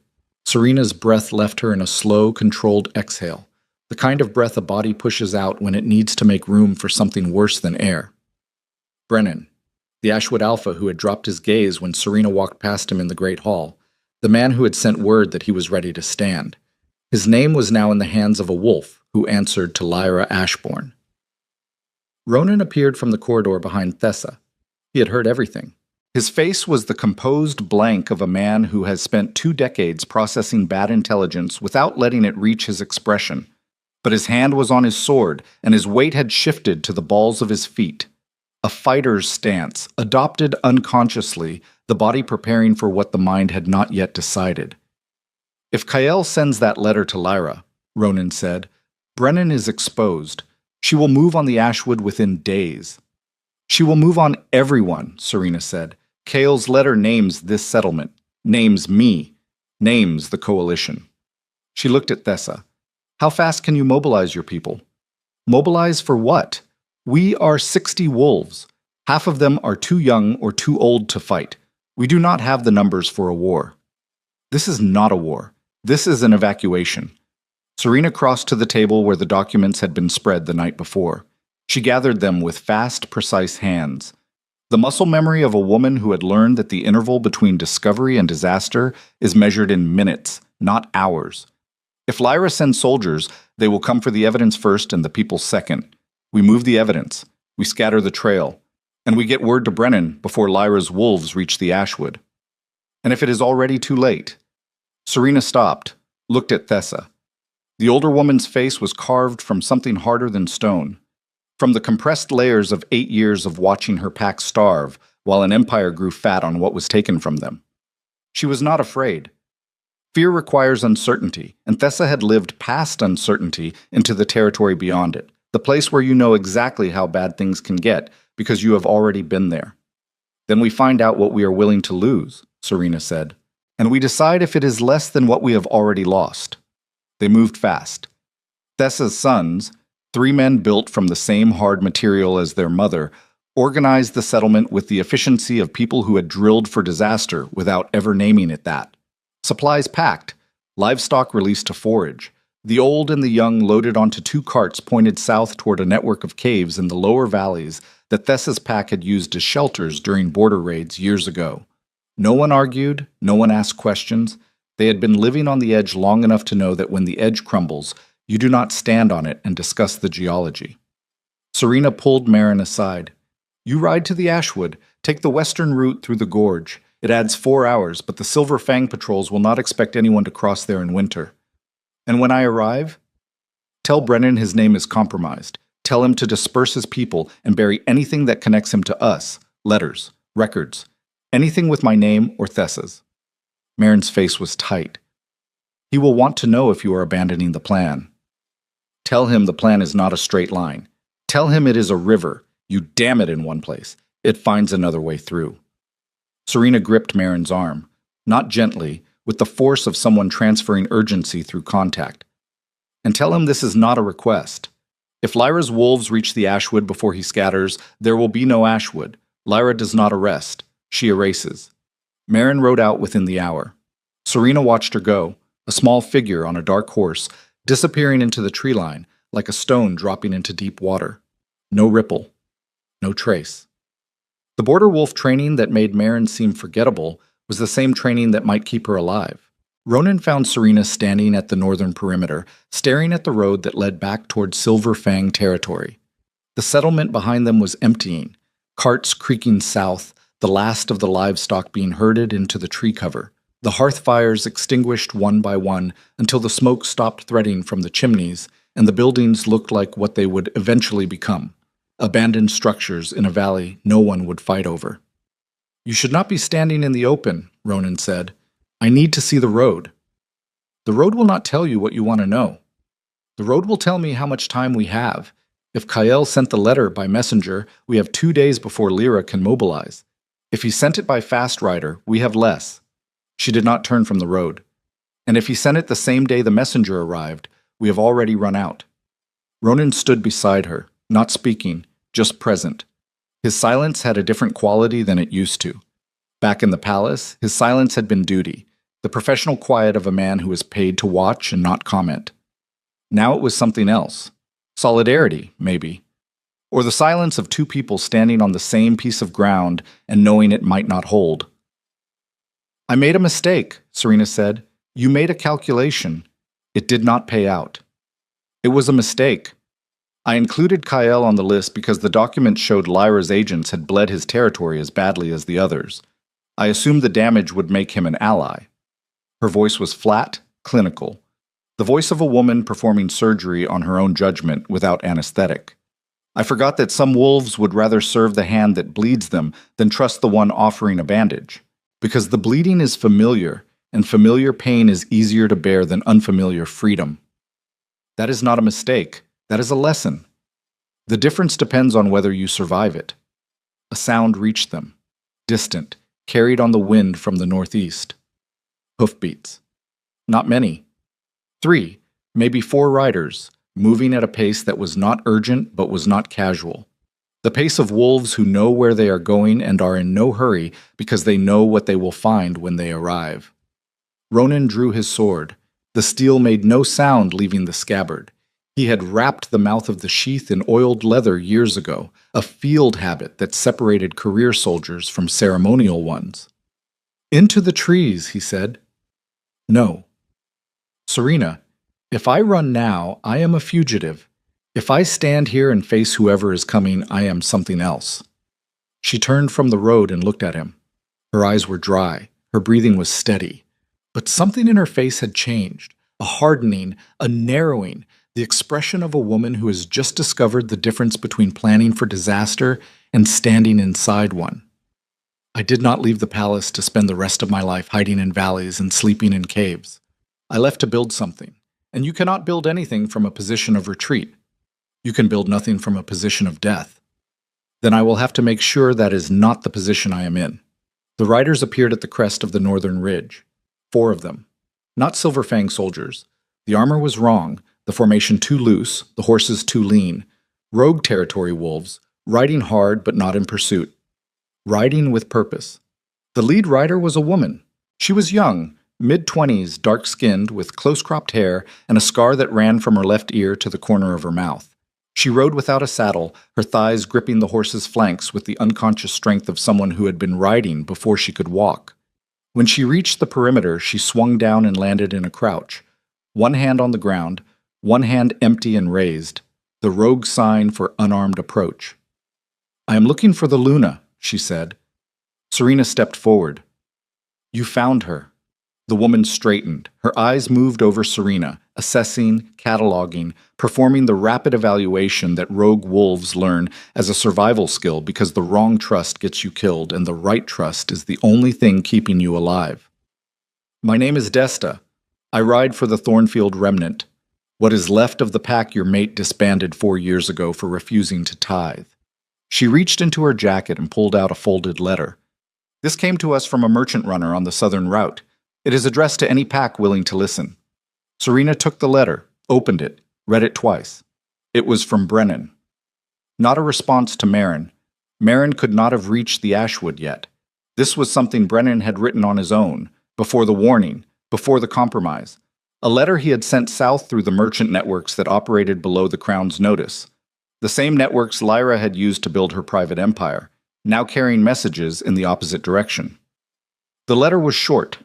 Serena's breath left her in a slow, controlled exhale, the kind of breath a body pushes out when it needs to make room for something worse than air. Brennan, the Ashwood Alpha who had dropped his gaze when Serena walked past him in the Great Hall, the man who had sent word that he was ready to stand. His name was now in the hands of a wolf who answered to Lyra Ashbourne. Ronan appeared from the corridor behind Thessa. He had heard everything. His face was the composed blank of a man who has spent 2 decades processing bad intelligence without letting it reach his expression. But his hand was on his sword, and his weight had shifted to the balls of his feet. A fighter's stance, adopted unconsciously, the body preparing for what the mind had not yet decided. If Kyle sends that letter to Lyra, Ronan said, Brennan is exposed. She will move on the Ashwood within days. She will move on everyone, Serena said. Kale's letter names this settlement, names me, names the coalition. She looked at Thessa. How fast can you mobilize your people? Mobilize for what? We are 60 wolves. Half of them are too young or too old to fight. We do not have the numbers for a war. This is not a war. This is an evacuation. Serena crossed to the table where the documents had been spread the night before. She gathered them with fast, precise hands. The muscle memory of a woman who had learned that the interval between discovery and disaster is measured in minutes, not hours. If Lyra sends soldiers, they will come for the evidence first and the people second. We move the evidence. We scatter the trail. And we get word to Brennan before Lyra's wolves reach the Ashwood. And if it is already too late? Serena stopped, looked at Thessa. The older woman's face was carved from something harder than stone, from the compressed layers of 8 years of watching her pack starve while an empire grew fat on what was taken from them. She was not afraid. Fear requires uncertainty, and Thessa had lived past uncertainty into the territory beyond it, the place where you know exactly how bad things can get because you have already been there. Then we find out what we are willing to lose, Serena said, and we decide if it is less than what we have already lost. They moved fast. Thessa's sons, 3 men built from the same hard material as their mother, organized the settlement with the efficiency of people who had drilled for disaster without ever naming it that. Supplies packed, livestock released to forage. The old and the young loaded onto 2 carts pointed south toward a network of caves in the lower valleys that Thessa's pack had used as shelters during border raids years ago. No one argued, no one asked questions. They had been living on the edge long enough to know that when the edge crumbles, you do not stand on it and discuss the geology. Serena pulled Marin aside. You ride to the Ashwood, take the western route through the gorge. It adds 4 hours, but the Silver Fang patrols will not expect anyone to cross there in winter. And when I arrive, tell Brennan his name is compromised. Tell him to disperse his people and bury anything that connects him to us, letters, records, anything with my name or Thessa's. Marin's face was tight. He will want to know if you are abandoning the plan. Tell him the plan is not a straight line. Tell him it is a river. You dam it in one place. It finds another way through. Serena gripped Marin's arm, not gently, with the force of someone transferring urgency through contact. And tell him this is not a request. If Lyra's wolves reach the Ashwood before he scatters, there will be no Ashwood. Lyra does not arrest. She erases. Marin rode out within the hour. Serena watched her go, a small figure on a dark horse, disappearing into the tree line, like a stone dropping into deep water. No ripple. No trace. The border wolf training that made Marin seem forgettable was the same training that might keep her alive. Ronan found Serena standing at the northern perimeter, staring at the road that led back toward Silver Fang territory. The settlement behind them was emptying, carts creaking south, the last of the livestock being herded into the tree cover. The hearth fires extinguished one by one until the smoke stopped threading from the chimneys, and the buildings looked like what they would eventually become, abandoned structures in a valley no one would fight over. You should not be standing in the open, Ronan said. I need to see the road. The road will not tell you what you want to know. The road will tell me how much time we have. If Kael sent the letter by messenger, we have 2 days before Lyra can mobilize. If he sent it by fast rider, we have less. She did not turn from the road. And if he sent it the same day the messenger arrived, we have already run out. Ronan stood beside her, not speaking, just present. His silence had a different quality than it used to. Back in the palace, his silence had been duty, the professional quiet of a man who is paid to watch and not comment. Now it was something else. Solidarity, maybe. Or the silence of 2 people standing on the same piece of ground and knowing it might not hold. I made a mistake, Serena said. You made a calculation. It did not pay out. It was a mistake. I included Kael on the list because the document showed Lyra's agents had bled his territory as badly as the others. I assumed the damage would make him an ally. Her voice was flat, clinical. The voice of a woman performing surgery on her own judgment without anesthetic. I forgot that some wolves would rather serve the hand that bleeds them than trust the one offering a bandage. Because the bleeding is familiar, and familiar pain is easier to bear than unfamiliar freedom. That is not a mistake. That is a lesson. The difference depends on whether you survive it. A sound reached them, distant, carried on the wind from the northeast. Hoofbeats. Not many. 3, maybe 4 riders, moving at a pace that was not urgent but was not casual. The pace of wolves who know where they are going and are in no hurry because they know what they will find when they arrive. Ronan drew his sword. The steel made no sound leaving the scabbard. He had wrapped the mouth of the sheath in oiled leather years ago, a field habit that separated career soldiers from ceremonial ones. Into the trees, he said. No. Serena, if I run now, I am a fugitive. If I stand here and face whoever is coming, I am something else. She turned from the road and looked at him. Her eyes were dry. Her breathing was steady. But something in her face had changed. A hardening, a narrowing, the expression of a woman who has just discovered the difference between planning for disaster and standing inside one. I did not leave the palace to spend the rest of my life hiding in valleys and sleeping in caves. I left to build something, and you cannot build anything from a position of retreat. You can build nothing from a position of death. Then I will have to make sure that is not the position I am in. The riders appeared at the crest of the northern ridge. 4 of them. Not Silverfang soldiers. The armor was wrong, the formation too loose, the horses too lean. Rogue territory wolves, riding hard but not in pursuit. Riding with purpose. The lead rider was a woman. She was young, mid-20s, dark-skinned, with close-cropped hair and a scar that ran from her left ear to the corner of her mouth. She rode without a saddle, her thighs gripping the horse's flanks with the unconscious strength of someone who had been riding before she could walk. When she reached the perimeter, she swung down and landed in a crouch. One hand on the ground, one hand empty and raised, the rogue sign for unarmed approach. "I am looking for the Luna," she said. Serena stepped forward. "You found her." The woman straightened. Her eyes moved over Serena, assessing, cataloging, performing the rapid evaluation that rogue wolves learn as a survival skill because the wrong trust gets you killed and the right trust is the only thing keeping you alive. "My name is Desta. I ride for the Thornfield Remnant, what is left of the pack your mate disbanded 4 years ago for refusing to tithe." She reached into her jacket and pulled out a folded letter. "This came to us from a merchant runner on the southern route. It is addressed to any pack willing to listen." Serena took the letter, opened it, read it twice. It was from Brennan. Not a response to Marin. Marin could not have reached the Ashwood yet. This was something Brennan had written on his own, before the warning, before the compromise. A letter he had sent south through the merchant networks that operated below the Crown's notice. The same networks Lyra had used to build her private empire, now carrying messages in the opposite direction. The letter was short.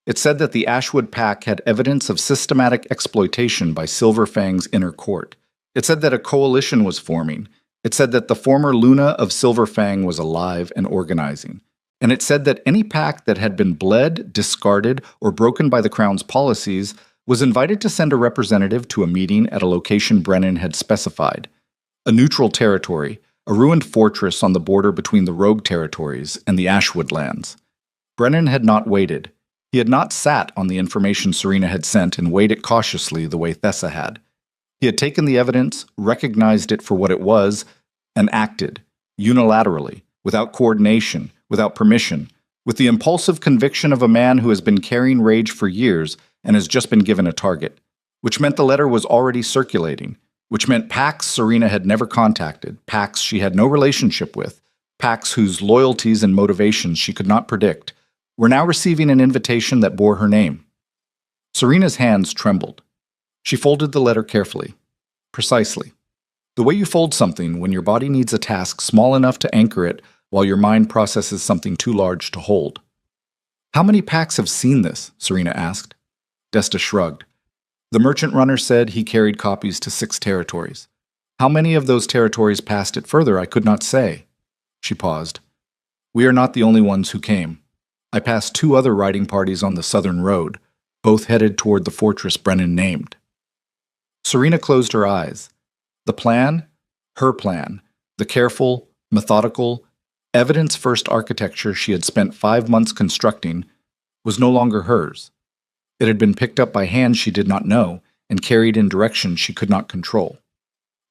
It said that the Ashwood Pack had evidence of systematic exploitation by Silverfang's inner court. It said that a coalition was forming. It said that the former Luna of Silverfang was alive and organizing. And it said that any pack that had been bled, discarded, or broken by the Crown's policies was invited to send a representative to a meeting at a location Brennan had specified. A neutral territory, a ruined fortress on the border between the Rogue territories and the Ashwood lands. Brennan had not waited. He had not sat on the information Serena had sent and weighed it cautiously the way Thessa had. He had taken the evidence, recognized it for what it was, and acted, unilaterally, without coordination, without permission, with the impulsive conviction of a man who has been carrying rage for years and has just been given a target, which meant the letter was already circulating, which meant packs Serena had never contacted, packs she had no relationship with, packs whose loyalties and motivations she could not predict, were now receiving an invitation that bore her name. Serena's hands trembled. She folded the letter carefully, precisely. The way you fold something when your body needs a task small enough to anchor it while your mind processes something too large to hold. "How many packs have seen this?" Serena asked. Desta shrugged. "The merchant runner said he carried copies to 6 territories. How many of those territories passed it further, I could not say." She paused. "We are not the only ones who came. I passed 2 other riding parties on the southern road, both headed toward the fortress Brennan named." Serena closed her eyes. The plan, her plan, the careful, methodical, evidence-first architecture she had spent 5 months constructing, was no longer hers. It had been picked up by hands she did not know and carried in directions she could not control.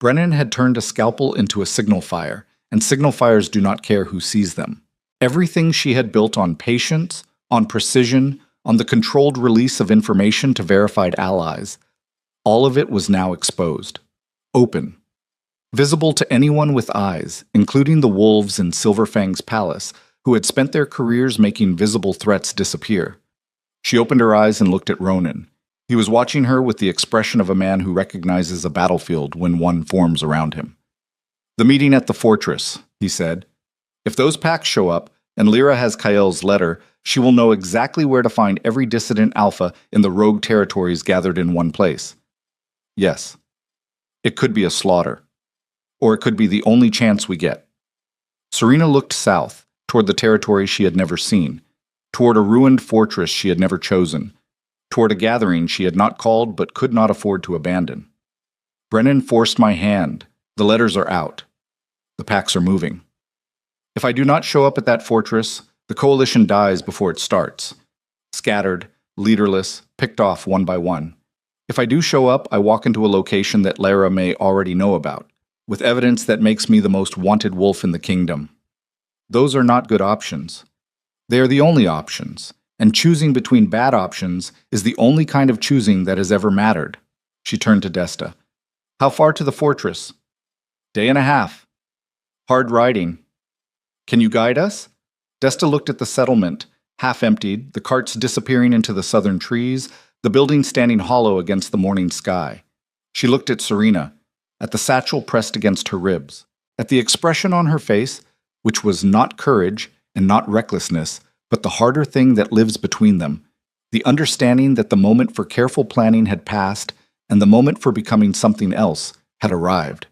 Brennan had turned a scalpel into a signal fire, and signal fires do not care who sees them. Everything she had built on patience, on precision, on the controlled release of information to verified allies, all of it was now exposed, open, visible to anyone with eyes, including the wolves in Silverfang's palace, who had spent their careers making visible threats disappear. She opened her eyes and looked at Ronan. He was watching her with the expression of a man who recognizes a battlefield when one forms around him. "The meeting at the fortress," he said. "If those packs show up, and Lyra has Kael's letter, she will know exactly where to find every dissident alpha in the rogue territories gathered in one place. Yes. It could be a slaughter. Or it could be the only chance we get." Serena looked south, toward the territory she had never seen, toward a ruined fortress she had never chosen. toward a gathering she had not called but could not afford to abandon. Brennan forced my hand. The letters are out. The packs are moving. If I do not show up at that fortress, the coalition dies before it starts. Scattered, leaderless, picked off one by one. If I do show up, I walk into a location that Lara may already know about, with evidence that makes me the most wanted wolf in the kingdom. Those are not good options. They are the only options, and choosing between bad options is the only kind of choosing that has ever mattered. She turned to Desta. How far to the fortress? Day and a half. Hard riding. Can you guide us? Desta looked at the settlement, half emptied, the carts disappearing into the southern trees, the building standing hollow against the morning sky. She looked at Serena, at the satchel pressed against her ribs, at the expression on her face, which was not courage and not recklessness, but the harder thing that lives between them, the understanding that the moment for careful planning had passed and the moment for becoming something else had arrived.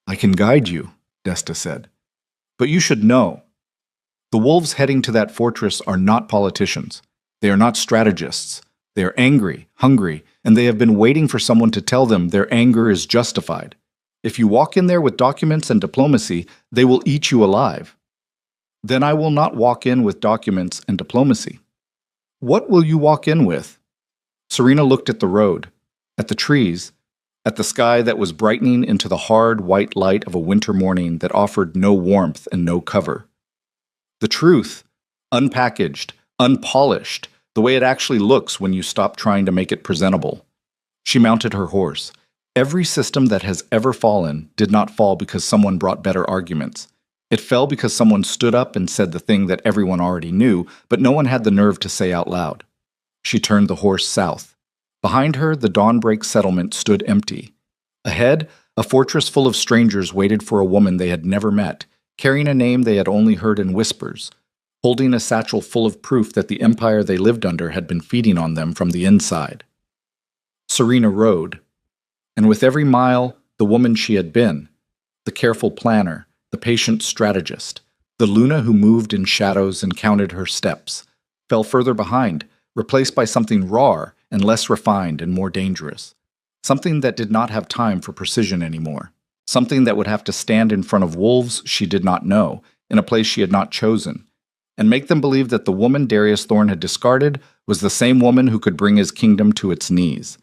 I can guide you, Desta said. But you should know. The wolves heading to that fortress are not politicians. They are not strategists. They are angry, hungry, and they have been waiting for someone to tell them their anger is justified. If you walk in there with documents and diplomacy, they will eat you alive. Then I will not walk in with documents and diplomacy. What will you walk in with? Serena looked at the road, at the trees, at the sky that was brightening into the hard white light of a winter morning that offered no warmth and no cover. The truth, unpackaged, unpolished, the way it actually looks when you stop trying to make it presentable. She mounted her horse. Every system that has ever fallen did not fall because someone brought better arguments. It fell because someone stood up and said the thing that everyone already knew, but no one had the nerve to say out loud. She turned the horse south. Behind her, the Dawnbreak settlement stood empty. Ahead, a fortress full of strangers waited for a woman they had never met, carrying a name they had only heard in whispers, holding a satchel full of proof that the empire they lived under had been feeding on them from the inside. Serena rode, and with every mile, the woman she had been, the careful planner, the patient strategist, the Luna who moved in shadows and counted her steps, fell further behind, replaced by something rawer and less refined and more dangerous. Something that did not have time for precision anymore. Something that would have to stand in front of wolves she did not know, in a place she had not chosen, and make them believe that the woman Darius Thorne had discarded was the same woman who could bring his kingdom to its knees.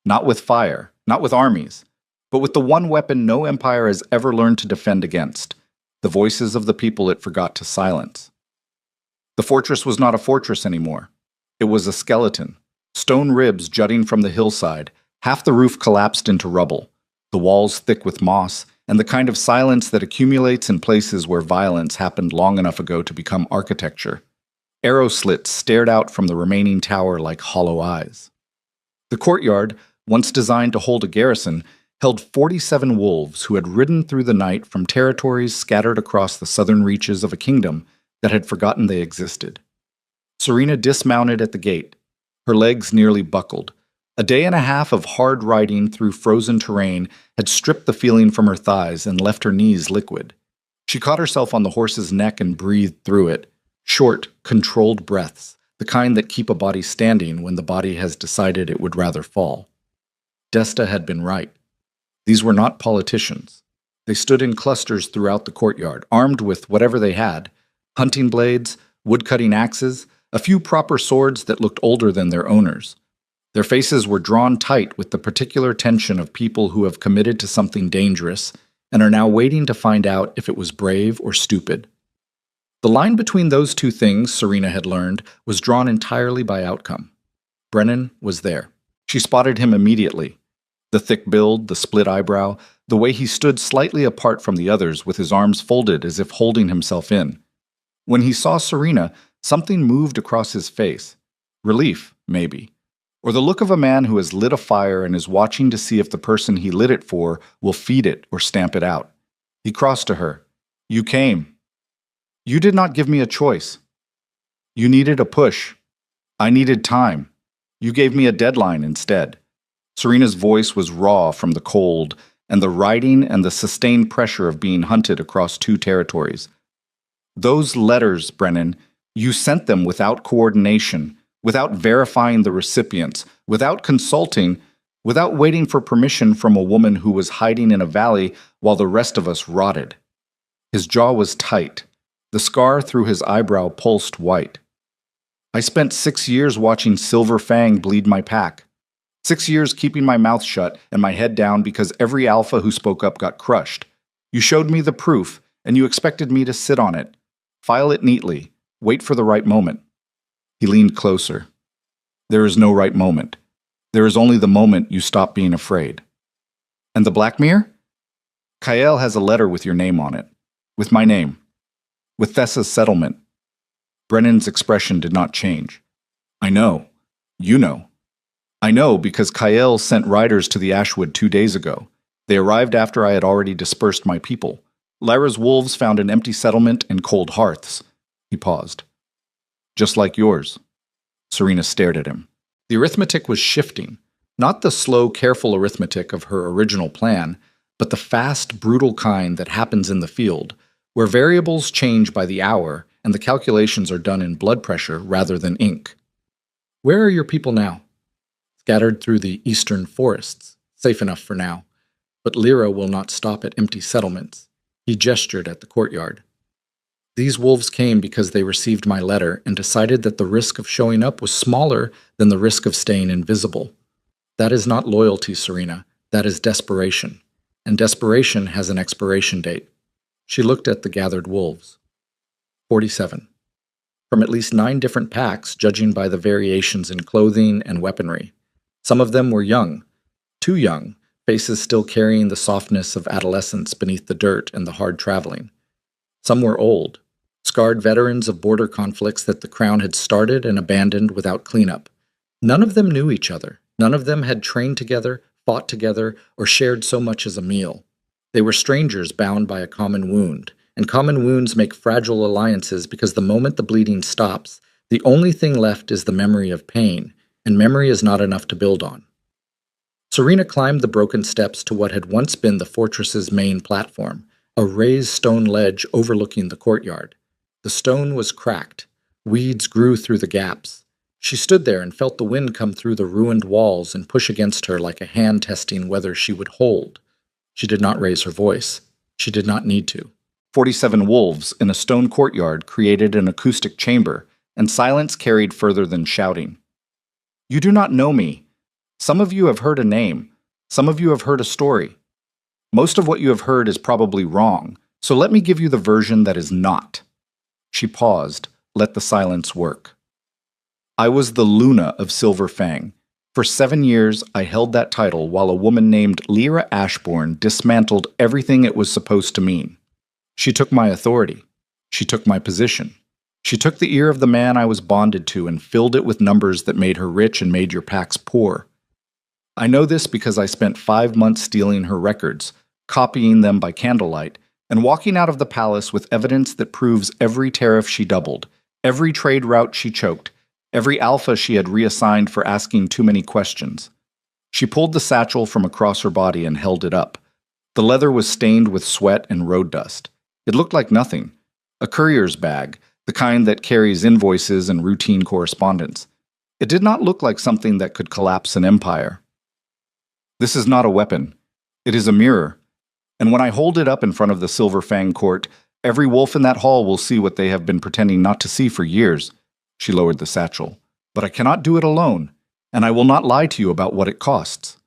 Not with fire, not with armies, but with the one weapon no empire has ever learned to defend against, the voices of the people it forgot to silence. The fortress was not a fortress anymore. It was a skeleton, stone ribs jutting from the hillside, half the roof collapsed into rubble, the walls thick with moss, and the kind of silence that accumulates in places where violence happened long enough ago to become architecture. Arrow slits stared out from the remaining tower like hollow eyes. The courtyard, once designed to hold a garrison, held 47 wolves who had ridden through the night from territories scattered across the southern reaches of a kingdom that had forgotten they existed. Serena dismounted at the gate, her legs nearly buckled. A day and a half of hard riding through frozen terrain had stripped the feeling from her thighs and left her knees liquid. She caught herself on the horse's neck and breathed through it, short, controlled breaths, the kind that keep a body standing when the body has decided it would rather fall. Desta had been right. These were not politicians. They stood in clusters throughout the courtyard, armed with whatever they had, hunting blades, wood-cutting axes, a few proper swords that looked older than their owners. Their faces were drawn tight with the particular tension of people who have committed to something dangerous and are now waiting to find out if it was brave or stupid. The line between those two things, Serena had learned, was drawn entirely by outcome. Brennan was there. She spotted him immediately. The thick build, the split eyebrow, the way he stood slightly apart from the others with his arms folded as if holding himself in. When he saw Serena, something moved across his face. Relief, maybe. Or the look of a man who has lit a fire and is watching to see if the person he lit it for will feed it or stamp it out. He crossed to her. You came. You did not give me a choice. You needed a push. I needed time. You gave me a deadline instead. Serena's voice was raw from the cold and the riding and the sustained pressure of being hunted across two territories. Those letters, Brennan, you sent them without coordination, without verifying the recipients, without consulting, without waiting for permission from a woman who was hiding in a valley while the rest of us rotted. His jaw was tight. The scar through his eyebrow pulsed white. I spent 6 years watching Silver Fang bleed my pack. 6 years keeping my mouth shut and my head down because every alpha who spoke up got crushed. You showed me the proof, and you expected me to sit on it, file it neatly, wait for the right moment. He leaned closer. There is no right moment. There is only the moment you stop being afraid. And the Black Mirror? Kael has a letter with your name on it. With my name. With Thessa's settlement. Brennan's expression did not change. I know. You know. I know because Kael sent riders to the Ashwood 2 days ago. They arrived after I had already dispersed my people. Lyra's wolves found an empty settlement and cold hearths. He paused. Just like yours. Serena stared at him. The arithmetic was shifting. Not the slow, careful arithmetic of her original plan, but the fast, brutal kind that happens in the field, where variables change by the hour and the calculations are done in blood pressure rather than ink. Where are your people now? Scattered through the eastern forests, safe enough for now. But Lyra will not stop at empty settlements. He gestured at the courtyard. These wolves came because they received my letter and decided that the risk of showing up was smaller than the risk of staying invisible. That is not loyalty, Serena. That is desperation. And desperation has an expiration date. She looked at the gathered wolves. 47. From at least 9 different packs, judging by the variations in clothing and weaponry. Some of them were young. Too young, faces still carrying the softness of adolescence beneath the dirt and the hard traveling. Some were old, scarred veterans of border conflicts that the Crown had started and abandoned without cleanup. None of them knew each other. None of them had trained together, fought together, or shared so much as a meal. They were strangers bound by a common wound, and common wounds make fragile alliances because the moment the bleeding stops, the only thing left is the memory of pain, and memory is not enough to build on. Serena climbed the broken steps to what had once been the fortress's main platform, a raised stone ledge overlooking the courtyard. The stone was cracked. Weeds grew through the gaps. She stood there and felt the wind come through the ruined walls and push against her like a hand testing whether she would hold. She did not raise her voice. She did not need to. 47 wolves in a stone courtyard created an acoustic chamber, and silence carried further than shouting. You do not know me. Some of you have heard a name. Some of you have heard a story. Most of what you have heard is probably wrong, so let me give you the version that is not. She paused, let the silence work. I was the Luna of Silver Fang. For 7 years, I held that title while a woman named Lyra Ashbourne dismantled everything it was supposed to mean. She took my authority. She took my position. She took the ear of the man I was bonded to and filled it with numbers that made her rich and made your packs poor. I know this because I spent 5 months stealing her records, copying them by candlelight, and walking out of the palace with evidence that proves every tariff she doubled, every trade route she choked, every alpha she had reassigned for asking too many questions. She pulled the satchel from across her body and held it up. The leather was stained with sweat and road dust. It looked like nothing. A courier's bag, the kind that carries invoices and routine correspondence. It did not look like something that could collapse an empire. This is not a weapon. It is a mirror. And when I hold it up in front of the Silver Fang court, every wolf in that hall will see what they have been pretending not to see for years. She lowered the satchel. But I cannot do it alone, and I will not lie to you about what it costs.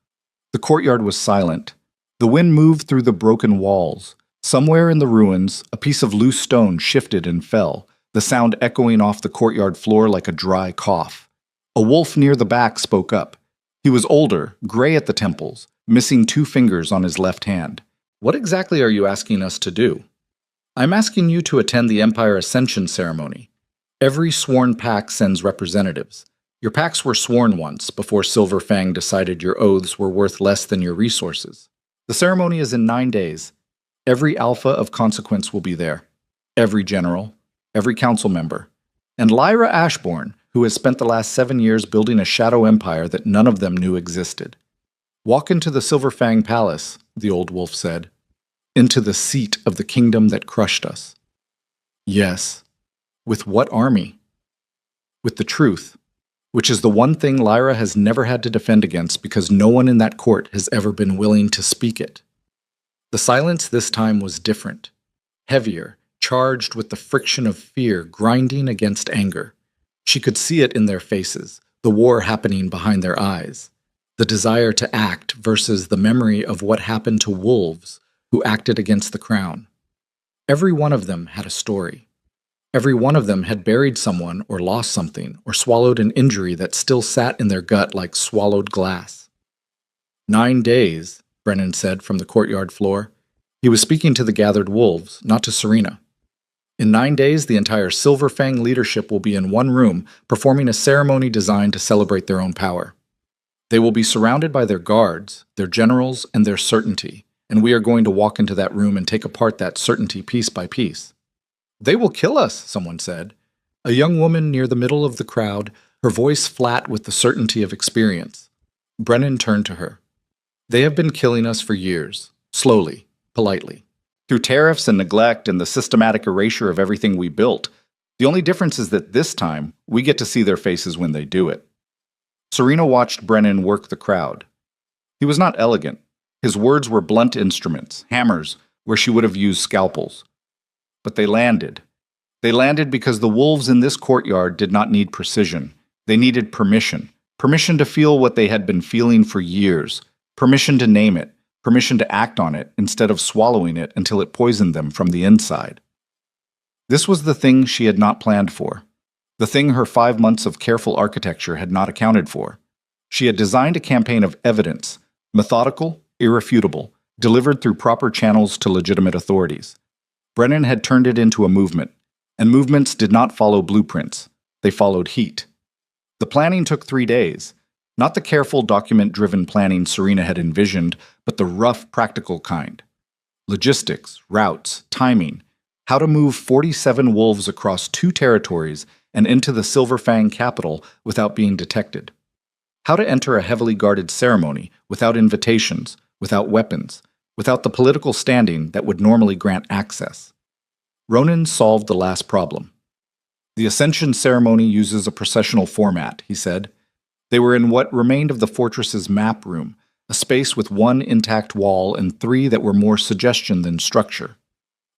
The courtyard was silent. The wind moved through the broken walls. Somewhere in the ruins, a piece of loose stone shifted and fell, the sound echoing off the courtyard floor like a dry cough. A wolf near the back spoke up. He was older, gray at the temples, missing 2 fingers on his left hand. What exactly are you asking us to do? I'm asking you to attend the Empire Ascension ceremony. Every sworn pack sends representatives. Your packs were sworn once, before Silver Fang decided your oaths were worth less than your resources. The ceremony is in 9 days. Every alpha of consequence will be there. Every general, every council member. And Lyra Ashbourne, who has spent the last 7 years building a shadow empire that none of them knew existed. Walk into the Silver Fang Palace, the old wolf said. Into the seat of the kingdom that crushed us. Yes. With what army? With the truth. which is the one thing Lyra has never had to defend against because no one in that court has ever been willing to speak it. The silence this time was different, heavier, charged with the friction of fear grinding against anger. She could see it in their faces, the war happening behind their eyes, the desire to act versus the memory of what happened to wolves who acted against the crown. Every one of them had a story. Every one of them had buried someone or lost something or swallowed an injury that still sat in their gut like swallowed glass. 9 days, Brennan said from the courtyard floor. He was speaking to the gathered wolves, not to Serena. In 9 days, the entire Silverfang leadership will be in one room, performing a ceremony designed to celebrate their own power. They will be surrounded by their guards, their generals, and their certainty, and we are going to walk into that room and take apart that certainty piece by piece. They will kill us, someone said. A young woman near the middle of the crowd, her voice flat with the certainty of experience. Brennan turned to her. They have been killing us for years, slowly, politely. Through tariffs and neglect and the systematic erasure of everything we built. The only difference is that this time, we get to see their faces when they do it. Serena watched Brennan work the crowd. He was not elegant. His words were blunt instruments, hammers, where she would have used scalpels. But they landed. They landed because the wolves in this courtyard did not need precision. They needed permission. Permission to feel what they had been feeling for years. Permission to name it. Permission to act on it instead of swallowing it until it poisoned them from the inside. This was the thing she had not planned for. The thing her 5 months of careful architecture had not accounted for. She had designed a campaign of evidence, methodical, irrefutable, delivered through proper channels to legitimate authorities. Brennan had turned it into a movement, and movements did not follow blueprints. They followed heat. The planning took 3 days, not the careful document-driven planning Serena had envisioned, but the rough, practical kind. Logistics, routes, timing, how to move 47 wolves across 2 territories and into the Silverfang capital without being detected. How to enter a heavily guarded ceremony without invitations, without weapons, without the political standing that would normally grant access. Ronan solved the last problem. The Ascension ceremony uses a processional format, he said. They were in what remained of the fortress's map room, a space with 1 intact wall and 3 that were more suggestion than structure.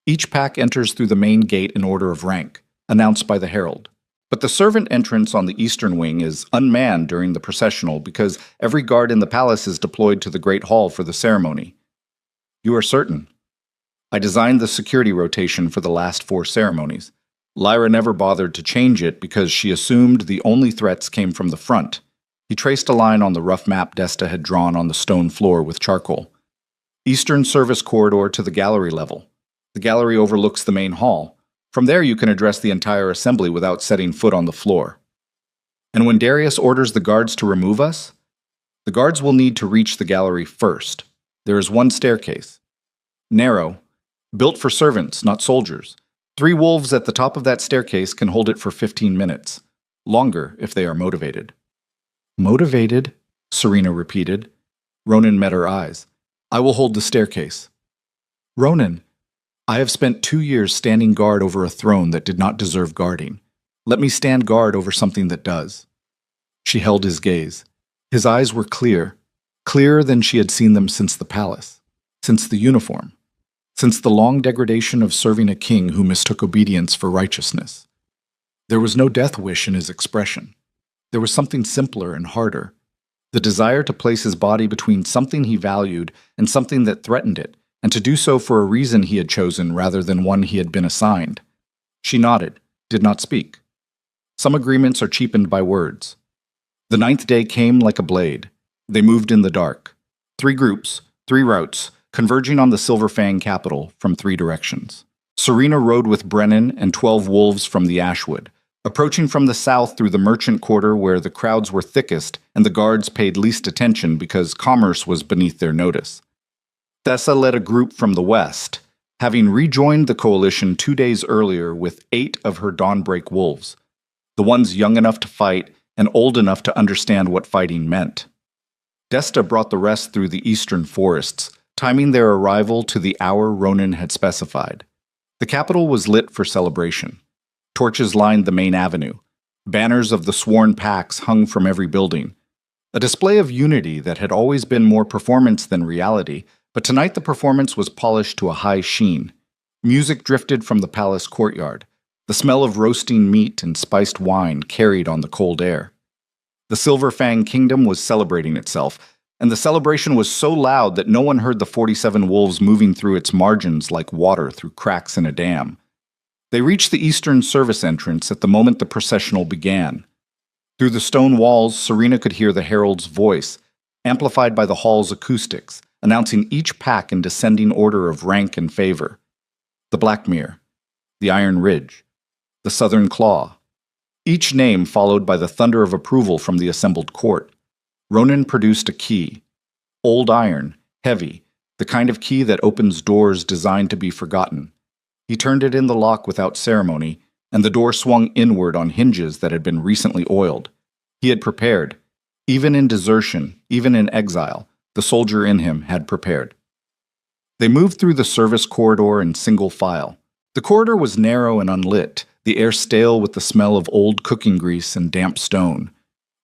Each pack enters through the main gate in order of rank, announced by the herald. But the servant entrance on the eastern wing is unmanned during the processional because every guard in the palace is deployed to the Great Hall for the ceremony. You are certain. I designed the security rotation for the last 4 ceremonies. Lyra never bothered to change it because she assumed the only threats came from the front. He traced a line on the rough map Desta had drawn on the stone floor with charcoal. Eastern service corridor to the gallery level. The gallery overlooks the main hall. From there you can address the entire assembly without setting foot on the floor. And when Darius orders the guards to remove us, the guards will need to reach the gallery first. There is 1 staircase. Narrow, built for servants, not soldiers. 3 wolves at the top of that staircase can hold it for 15 minutes. Longer if they are motivated. Motivated? Serena repeated. Ronan met her eyes. I will hold the staircase. Ronan, I have spent 2 years standing guard over a throne that did not deserve guarding. Let me stand guard over something that does. She held his gaze. His eyes were clear, clearer than she had seen them since the palace, since the uniform, since the long degradation of serving a king who mistook obedience for righteousness. There was no death wish in his expression. There was something simpler and harder, the desire to place his body between something he valued and something that threatened it, and to do so for a reason he had chosen rather than one he had been assigned. She nodded, did not speak. Some agreements are cheapened by words. The 9th day came like a blade. They moved in the dark. 3 groups, 3 routes, converging on the Silverfang capital from 3 directions. Serena rode with Brennan and 12 wolves from the Ashwood, approaching from the south through the merchant quarter where the crowds were thickest and the guards paid least attention because commerce was beneath their notice. Thessa led a group from the west, having rejoined the coalition 2 days earlier with 8 of her Dawnbreak wolves, the ones young enough to fight and old enough to understand what fighting meant. Desta brought the rest through the eastern forests, timing their arrival to the hour Ronan had specified. The capital was lit for celebration. Torches lined the main avenue. Banners of the sworn pacts hung from every building. A display of unity that had always been more performance than reality, but tonight the performance was polished to a high sheen. Music drifted from the palace courtyard. The smell of roasting meat and spiced wine carried on the cold air. The Silver Fang Kingdom was celebrating itself, and the celebration was so loud that no one heard the 47 wolves moving through its margins like water through cracks in a dam. They reached the eastern service entrance at the moment the processional began. Through the stone walls, Serena could hear the herald's voice, amplified by the hall's acoustics, announcing each pack in descending order of rank and favor. The Blackmere, the Iron Ridge, the Southern Claw, each name followed by the thunder of approval from the assembled court. Ronan produced a key. Old iron, heavy, the kind of key that opens doors designed to be forgotten. He turned it in the lock without ceremony, and the door swung inward on hinges that had been recently oiled. He had prepared. Even in desertion, even in exile, the soldier in him had prepared. They moved through the service corridor in single file. The corridor was narrow and unlit, the air stale with the smell of old cooking grease and damp stone.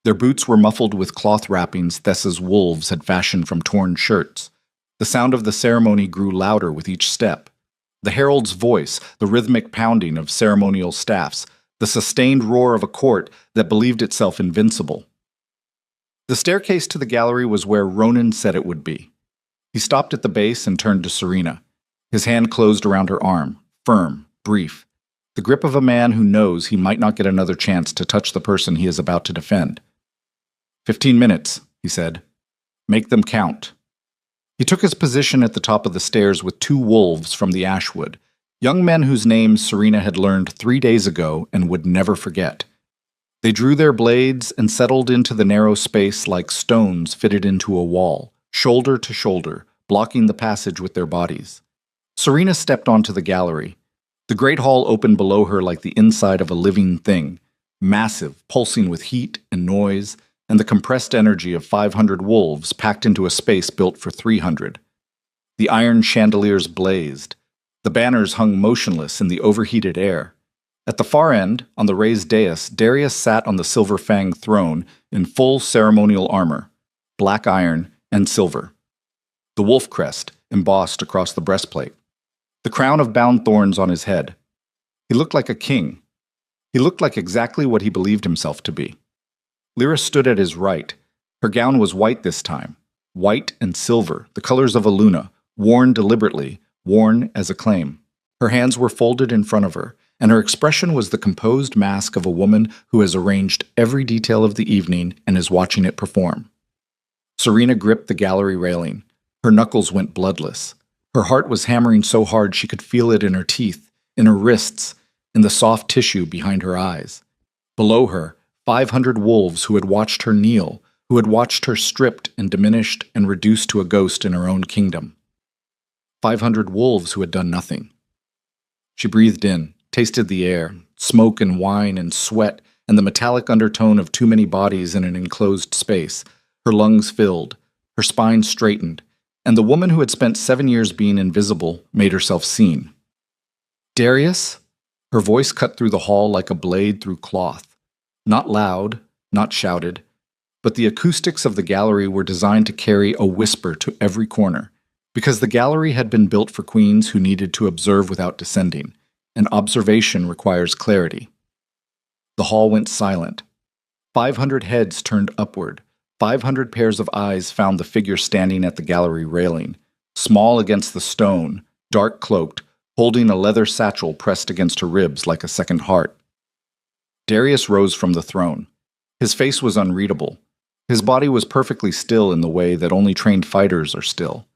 Their boots were muffled with cloth wrappings Thessa's wolves had fashioned from torn shirts. The sound of the ceremony grew louder with each step. The herald's voice, the rhythmic pounding of ceremonial staffs, the sustained roar of a court that believed itself invincible. The staircase to the gallery was where Ronan said it would be. He stopped at the base and turned to Serena. His hand closed around her arm, firm, brief, the grip of a man who knows he might not get another chance to touch the person he is about to defend. 15 minutes, he said. Make them count. He took his position at the top of the stairs with 2 wolves from the Ashwood, young men whose names Serena had learned 3 days ago and would never forget. They drew their blades and settled into the narrow space like stones fitted into a wall, shoulder to shoulder, blocking the passage with their bodies. Serena stepped onto the gallery. The great hall opened below her like the inside of a living thing, massive, pulsing with heat and noise, and the compressed energy of 500 wolves packed into a space built for 300. The iron chandeliers blazed. The banners hung motionless in the overheated air. At the far end, on the raised dais, Darius sat on the Silver Fang throne in full ceremonial armor, black iron and silver. The wolf crest embossed across the breastplate. The crown of bound thorns on his head. He looked like a king. He looked like exactly what he believed himself to be. Lyra stood at his right. Her gown was white this time, white and silver, the colors of a Luna, worn deliberately, worn as a claim. Her hands were folded in front of her, and her expression was the composed mask of a woman who has arranged every detail of the evening and is watching it perform. Serena gripped the gallery railing. Her knuckles went bloodless. Her heart was hammering so hard she could feel it in her teeth, in her wrists, in the soft tissue behind her eyes. Below her, 500 wolves who had watched her kneel, who had watched her stripped and diminished and reduced to a ghost in her own kingdom. 500 wolves who had done nothing. She breathed in, tasted the air, smoke and wine and sweat, and the metallic undertone of too many bodies in an enclosed space. Her lungs filled, her spine straightened, and the woman who had spent 7 years being invisible made herself seen. Darius? Her voice cut through the hall like a blade through cloth. Not loud, not shouted, but the acoustics of the gallery were designed to carry a whisper to every corner, because the gallery had been built for queens who needed to observe without descending, and observation requires clarity. The hall went silent. 500 heads turned upward. 500 pairs of eyes found the figure standing at the gallery railing, small against the stone, dark cloaked, holding a leather satchel pressed against her ribs like a second heart. Darius rose from the throne. His face was unreadable. His body was perfectly still in the way that only trained fighters are still.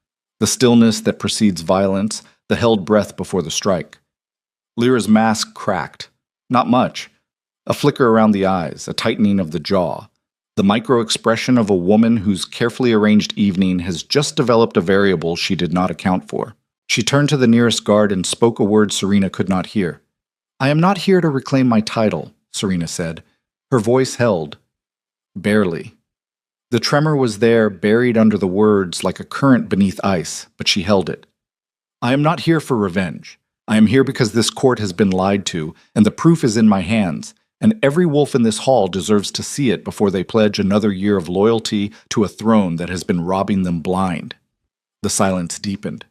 The stillness that precedes violence, the held breath before the strike. Lyra's mask cracked. Not much. A flicker around the eyes, a tightening of the jaw. The micro-expression of a woman whose carefully arranged evening has just developed a variable she did not account for. She turned to the nearest guard and spoke a word Serena could not hear. "I am not here to reclaim my title," Serena said. Her voice held. Barely. The tremor was there, buried under the words like a current beneath ice, but she held it. "I am not here for revenge. I am here because this court has been lied to, and the proof is in my hands, and every wolf in this hall deserves to see it before they pledge another year of loyalty to a throne that has been robbing them blind. The silence deepened.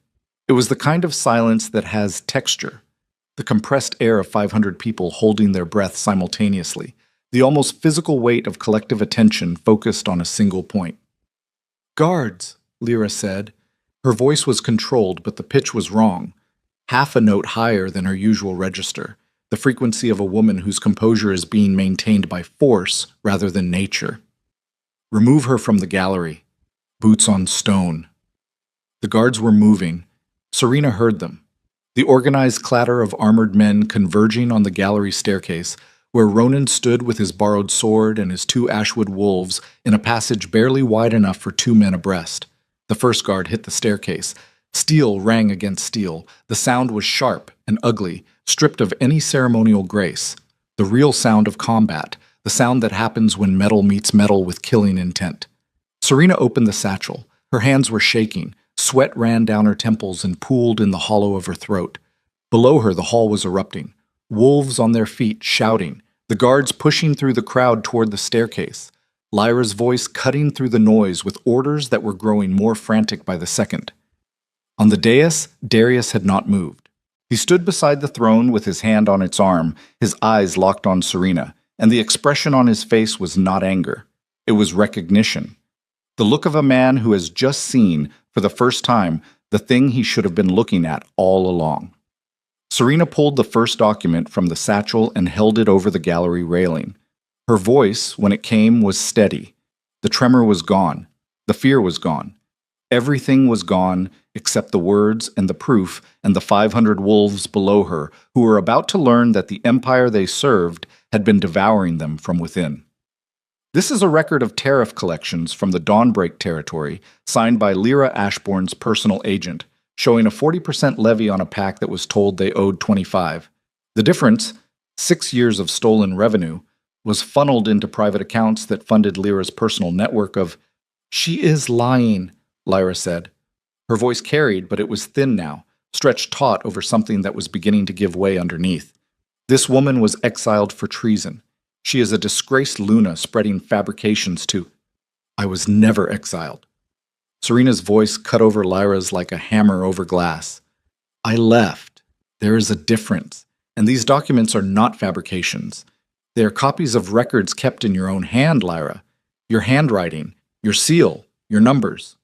It was the kind of silence that has texture, the compressed air of 500 people holding their breath simultaneously, the almost physical weight of collective attention focused on a single point. "Guards," Lyra said. Her voice was controlled, but the pitch was wrong, half a note higher than her usual register, the frequency of a woman whose composure is being maintained by force rather than nature. "Remove her from the gallery. Boots on stone." The guards were moving. Serena heard them. The organized clatter of armored men converging on the gallery staircase, where Ronan stood with his borrowed sword and his 2 ashwood wolves in a passage barely wide enough for 2 men abreast. The first guard hit the staircase. Steel rang against steel. The sound was sharp and ugly, stripped of any ceremonial grace. The real sound of combat, the sound that happens when metal meets metal with killing intent. Serena opened the satchel. Her hands were shaking. Sweat ran down her temples and pooled in the hollow of her throat. Below her, the hall was erupting. Wolves on their feet, shouting. The guards pushing through the crowd toward the staircase. Lyra's voice cutting through the noise with orders that were growing more frantic by the second. On the dais, Darius had not moved. He stood beside the throne with his hand on its arm, his eyes locked on Serena, and the expression on his face was not anger. It was recognition. The look of a man who has just seen, for the first time, the thing he should have been looking at all along. Serena pulled the first document from the satchel and held it over the gallery railing. Her voice, when it came, was steady. The tremor was gone. The fear was gone. Everything was gone except the words and the proof and the 500 wolves below her who were about to learn that the empire they served had been devouring them from within. This is a record of tariff collections from the Dawnbreak territory, signed by Lyra Ashbourne's personal agent, showing a 40% levy on a pack that was told they owed 25. The difference, 6 years of stolen revenue, was funneled into private accounts that funded Lyra's personal network of, "She is lying," Lyra said. Her voice carried, but it was thin now, stretched taut over something that was beginning to give way underneath. This woman was exiled for treason. She is a disgraced Luna spreading fabrications to... I was never exiled. Serena's voice cut over Lyra's like a hammer over glass. I left. There is a difference. And these documents are not fabrications. They are copies of records kept in your own hand, Lyra. Your handwriting, your seal, your numbers.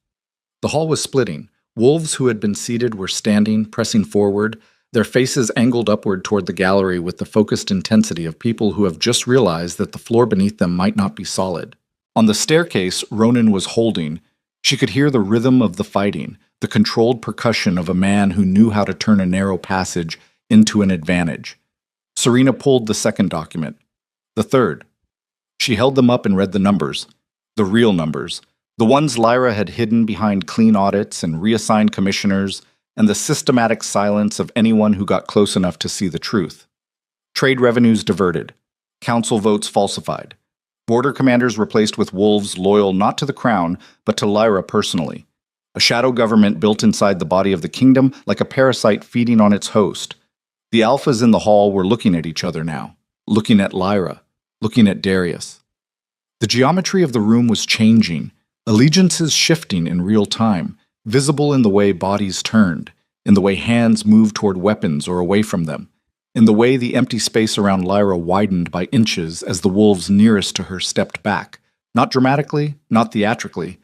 The hall was splitting. Wolves who had been seated were standing, pressing forward, their faces angled upward toward the gallery with the focused intensity of people who have just realized that the floor beneath them might not be solid. On the staircase, Ronan was holding. She could hear the rhythm of the fighting, the controlled percussion of a man who knew how to turn a narrow passage into an advantage. Serena pulled the second document. The third. She held them up and read the numbers. The real numbers. The ones Lyra had hidden behind clean audits and reassigned commissioners, and the systematic silence of anyone who got close enough to see the truth. Trade revenues diverted. Council votes falsified. Border commanders replaced with wolves loyal not to the crown, but to Lyra personally. A shadow government built inside the body of the kingdom like a parasite feeding on its host. The alphas in the hall were looking at each other now, looking at Lyra, looking at Darius. The geometry of the room was changing, allegiances shifting in real time, visible in the way bodies turned, in the way hands moved toward weapons or away from them, in the way the empty space around Lyra widened by inches as the wolves nearest to her stepped back, not dramatically, not theatrically,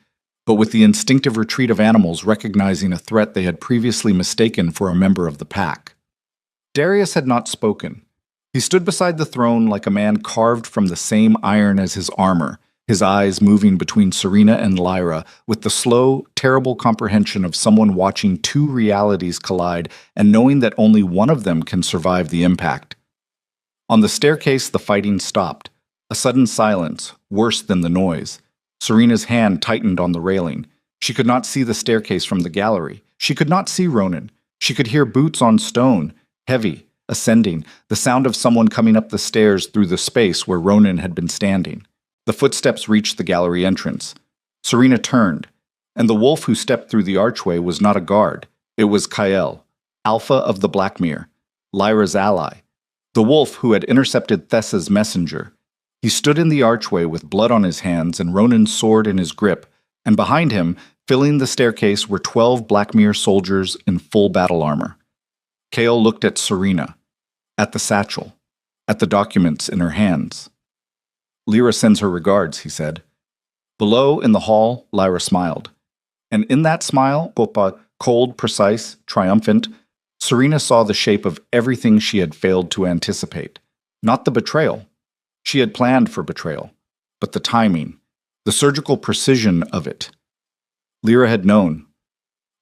but with the instinctive retreat of animals recognizing a threat they had previously mistaken for a member of the pack. Darius had not spoken. He stood beside the throne like a man carved from the same iron as his armor, his eyes moving between Serena and Lyra with the slow, terrible comprehension of someone watching two realities collide and knowing that only one of them can survive the impact. On the staircase, the fighting stopped. A sudden silence, worse than the noise. Serena's hand tightened on the railing. She could not see the staircase from the gallery. She could not see Ronan. She could hear boots on stone, heavy, ascending, the sound of someone coming up the stairs through the space where Ronan had been standing. The footsteps reached the gallery entrance. Serena turned, and the wolf who stepped through the archway was not a guard. It was Kyle, Alpha of the Blackmere, Lyra's ally. The wolf who had intercepted Thessa's messenger. He stood in the archway with blood on his hands and Ronan's sword in his grip, and behind him, filling the staircase, were 12 Blackmere soldiers in full battle armor. Chaol looked at Serena, at the satchel, at the documents in her hands. "Lyra sends her regards," he said. Below, in the hall, Lyra smiled. And in that smile, cold, precise, triumphant, Serena saw the shape of everything she had failed to anticipate. Not the betrayal. She had planned for betrayal, but the timing, the surgical precision of it. Lyra had known,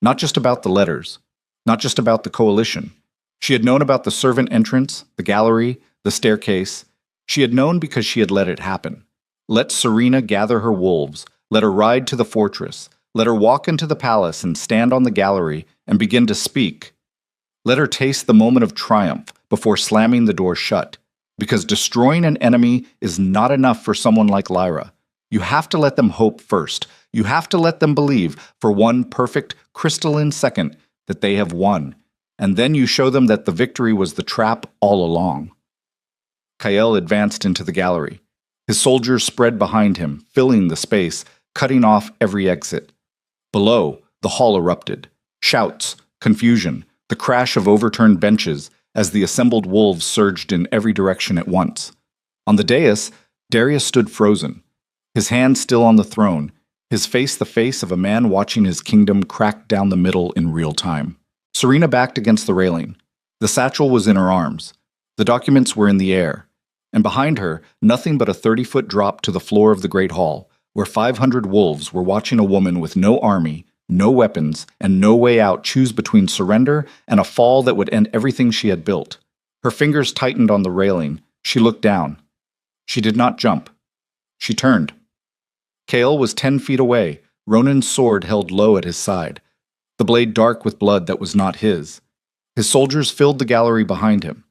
not just about the letters, not just about the coalition. She had known about the servant entrance, the gallery, the staircase. She had known because she had let it happen. Let Serena gather her wolves, let her ride to the fortress, let her walk into the palace and stand on the gallery and begin to speak. Let her taste the moment of triumph before slamming the door shut, because destroying an enemy is not enough for someone like Lyra. You have to let them hope first. You have to let them believe for one perfect, crystalline second that they have won, and then you show them that the victory was the trap all along. Chaol advanced into the gallery. His soldiers spread behind him, filling the space, cutting off every exit. Below, the hall erupted. Shouts, confusion, the crash of overturned benches as the assembled wolves surged in every direction at once. On the dais, Darius stood frozen, his hand still on the throne, his face the face of a man watching his kingdom crack down the middle in real time. Serena backed against the railing. The satchel was in her arms. The documents were in the air. And behind her, nothing but a 30-foot drop to the floor of the great hall, where 500 wolves were watching a woman with no army, no weapons, and no way out choose between surrender and a fall that would end everything she had built. Her fingers tightened on the railing. She looked down. She did not jump. She turned. Chaol was 10 feet away, Ronan's sword held low at his side, the blade dark with blood that was not his. His soldiers filled the gallery behind him.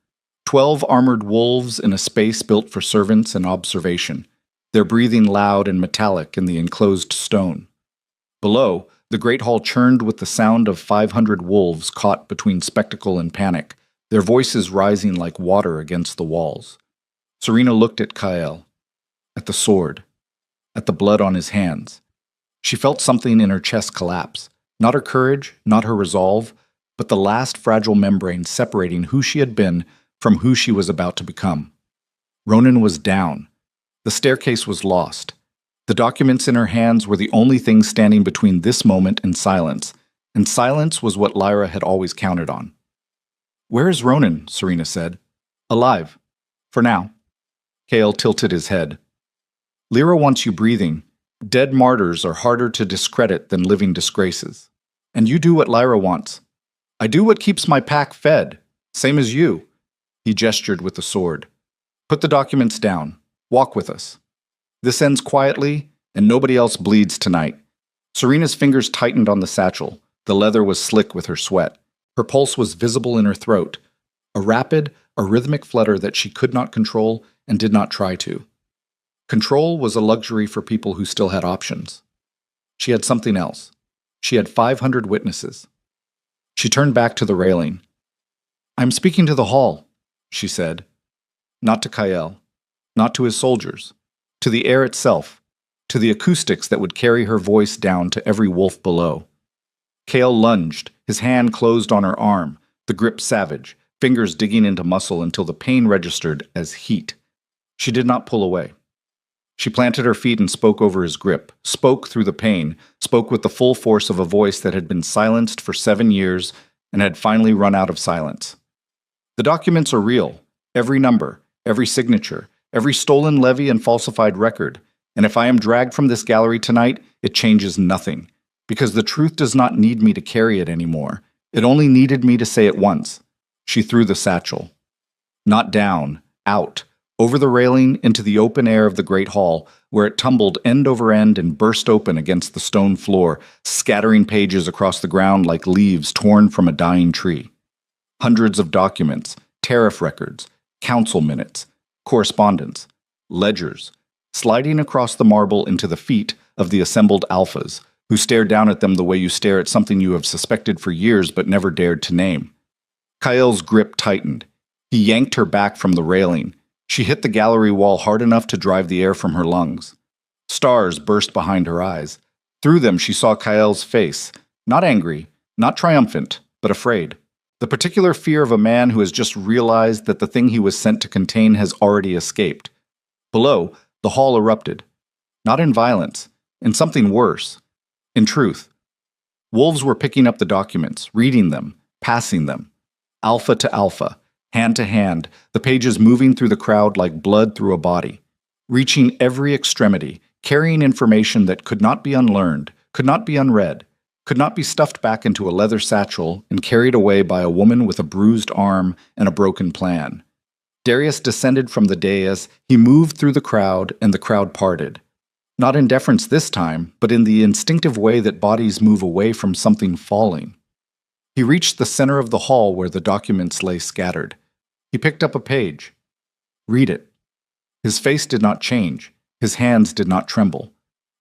12 armored wolves in a space built for servants and observation, their breathing loud and metallic in the enclosed stone. Below, the great hall churned with the sound of 500 wolves caught between spectacle and panic, their voices rising like water against the walls. Serena looked at Chaol, at the sword, at the blood on his hands. She felt something in her chest collapse, not her courage, not her resolve, but the last fragile membrane separating who she had been from who she was about to become. Ronan was down. The staircase was lost. The documents in her hands were the only thing standing between this moment and silence was what Lyra had always counted on. "Where is Ronan?" Serena said. "Alive. For now." Chaol tilted his head. "Lyra wants you breathing. Dead martyrs are harder to discredit than living disgraces. And you do what Lyra wants. I do what keeps my pack fed, same as you." He gestured with the sword. "Put the documents down. Walk with us. This ends quietly, and nobody else bleeds tonight." Serena's fingers tightened on the satchel. The leather was slick with her sweat. Her pulse was visible in her throat, a rapid, a rhythmic flutter that she could not control and did not try to. Control was a luxury for people who still had options. She had something else. She had 500 witnesses. She turned back to the railing. "I'm speaking to the hall," she said. Not to Chaol, not to his soldiers, to the air itself, to the acoustics that would carry her voice down to every wolf below. Chaol lunged, his hand closed on her arm, the grip savage, fingers digging into muscle until the pain registered as heat. She did not pull away. She planted her feet and spoke over his grip, spoke through the pain, spoke with the full force of a voice that had been silenced for 7 years and had finally run out of silence. "The documents are real, every number, every signature, every stolen levy and falsified record, and if I am dragged from this gallery tonight, it changes nothing, because the truth does not need me to carry it anymore. It only needed me to say it once." She threw the satchel. Not down, out, over the railing into the open air of the great hall, where it tumbled end over end and burst open against the stone floor, scattering pages across the ground like leaves torn from a dying tree. Hundreds of documents, tariff records, council minutes, correspondence, ledgers, sliding across the marble into the feet of the assembled alphas, who stare down at them the way you stare at something you have suspected for years but never dared to name. Chaol's grip tightened. He yanked her back from the railing. She hit the gallery wall hard enough to drive the air from her lungs. Stars burst behind her eyes. Through them she saw Kael's face, not angry, not triumphant, but afraid. The particular fear of a man who has just realized that the thing he was sent to contain has already escaped. Below, the hall erupted. Not in violence, in something worse. In truth. Wolves were picking up the documents, reading them, passing them. Alpha to alpha, hand to hand, the pages moving through the crowd like blood through a body. Reaching every extremity, carrying information that could not be unlearned, could not be unread, could not be stuffed back into a leather satchel and carried away by a woman with a bruised arm and a broken plan. Darius descended from the dais, he moved through the crowd, and the crowd parted. Not in deference this time, but in the instinctive way that bodies move away from something falling. He reached the center of the hall where the documents lay scattered. He picked up a page. Read it. His face did not change. His hands did not tremble.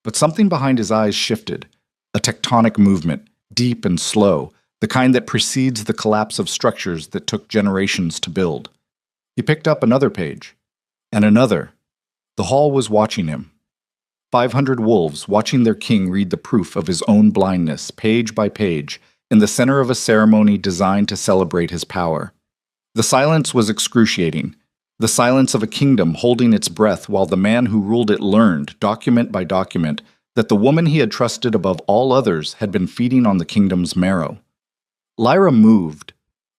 But something behind his eyes shifted. A tectonic movement, deep and slow, the kind that precedes the collapse of structures that took generations to build. He picked up another page. And another. The hall was watching him. 500 wolves watching their king read the proof of his own blindness, page by page, in the center of a ceremony designed to celebrate his power. The silence was excruciating. The silence of a kingdom holding its breath while the man who ruled it learned, document by document, that the woman he had trusted above all others had been feeding on the kingdom's marrow. Lyra moved.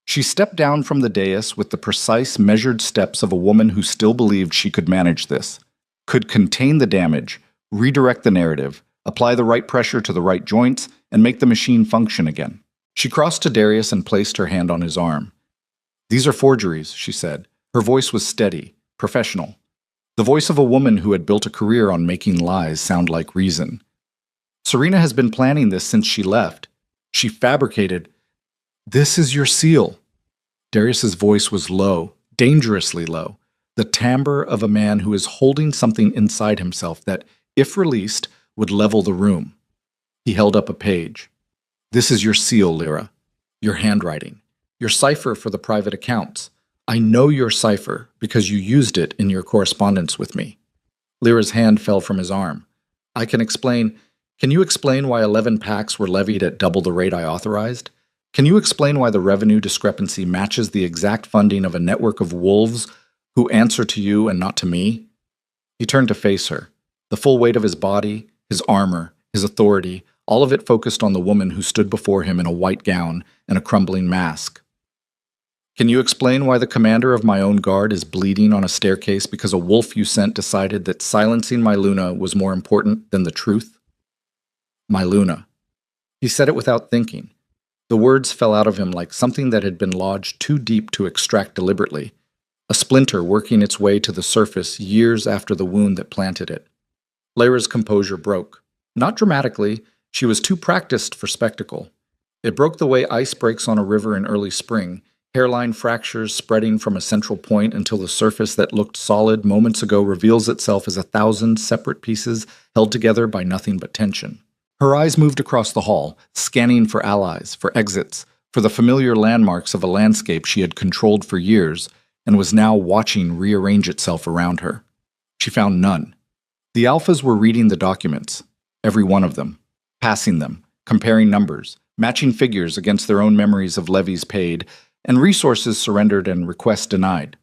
She stepped down from the dais with the precise, measured steps of a woman who still believed she could manage this, could contain the damage, redirect the narrative, apply the right pressure to the right joints, and make the machine function again. She crossed to Darius and placed her hand on his arm. "These are forgeries," she said. Her voice was steady, professional. The voice of a woman who had built a career on making lies sound like reason. "Serena has been planning this since she left. She fabricated. This is your seal." Darius's voice was low, dangerously low, the timbre of a man who is holding something inside himself that, if released, would level the room. He held up a page. "This is your seal, Lyra. Your handwriting. Your cipher for the private accounts. I know your cipher because you used it in your correspondence with me." Lyra's hand fell from his arm. Can you explain why 11 packs were levied at double the rate I authorized? Can you explain why the revenue discrepancy matches the exact funding of a network of wolves who answer to you and not to me?" He turned to face her. The full weight of his body, his armor, his authority, all of it focused on the woman who stood before him in a white gown and a crumbling mask. "Can you explain why the commander of my own guard is bleeding on a staircase because a wolf you sent decided that silencing my Luna was more important than the truth?" My Luna. He said it without thinking. The words fell out of him like something that had been lodged too deep to extract deliberately, a splinter working its way to the surface years after the wound that planted it. Lyra's composure broke. Not dramatically, she was too practiced for spectacle. It broke the way ice breaks on a river in early spring, hairline fractures spreading from a central point until the surface that looked solid moments ago reveals itself as 1,000 separate pieces held together by nothing but tension. Her eyes moved across the hall, scanning for allies, for exits, for the familiar landmarks of a landscape she had controlled for years and was now watching rearrange itself around her. She found none. The Alphas were reading the documents, every one of them, passing them, comparing numbers, matching figures against their own memories of levies paid, and resources surrendered and requests denied.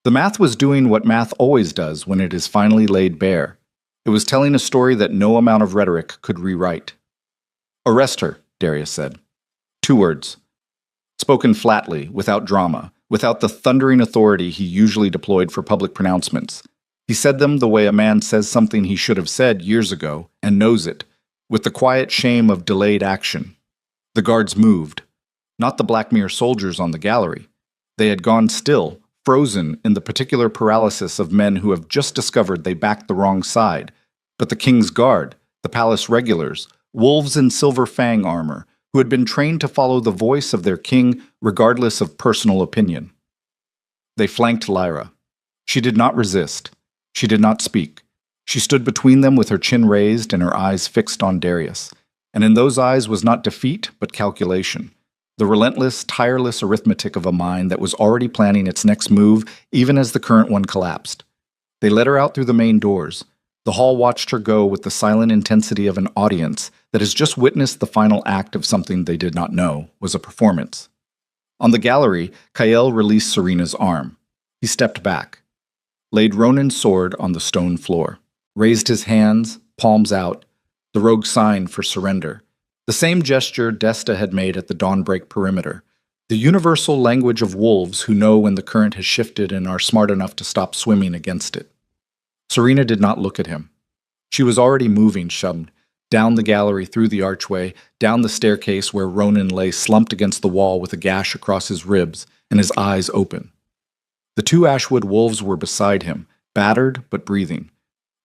The math was doing what math always does when it is finally laid bare. It was telling a story that no amount of rhetoric could rewrite. "Arrest her," Darius said. 2 words. Spoken flatly, without drama, without the thundering authority he usually deployed for public pronouncements. He said them the way a man says something he should have said years ago, and knows it, with the quiet shame of delayed action. The guards moved. Not the Blackmere soldiers on the gallery. They had gone still, frozen in the particular paralysis of men who have just discovered they backed the wrong side, but the king's guard, the palace regulars, wolves in silver fang armor, who had been trained to follow the voice of their king regardless of personal opinion. They flanked Lyra. She did not resist. She did not speak. She stood between them with her chin raised and her eyes fixed on Darius. And in those eyes was not defeat, but calculation. the relentless, tireless arithmetic of a mind that was already planning its next move even as the current one collapsed. They led her out through the main doors. The hall watched her go with the silent intensity of an audience that has just witnessed the final act of something they did not know was a performance. On the gallery, Kael released Serena's arm. He stepped back, laid Ronan's sword on the stone floor, raised his hands, palms out, the rogue sign for surrender. The same gesture Desta had made at the dawnbreak perimeter, the universal language of wolves who know when the current has shifted and are smart enough to stop swimming against it. Serena did not look at him. She was already moving, Shubn, down the gallery, through the archway, down the staircase where Ronan lay slumped against the wall with a gash across his ribs and his eyes open. The two Ashwood wolves were beside him, battered but breathing.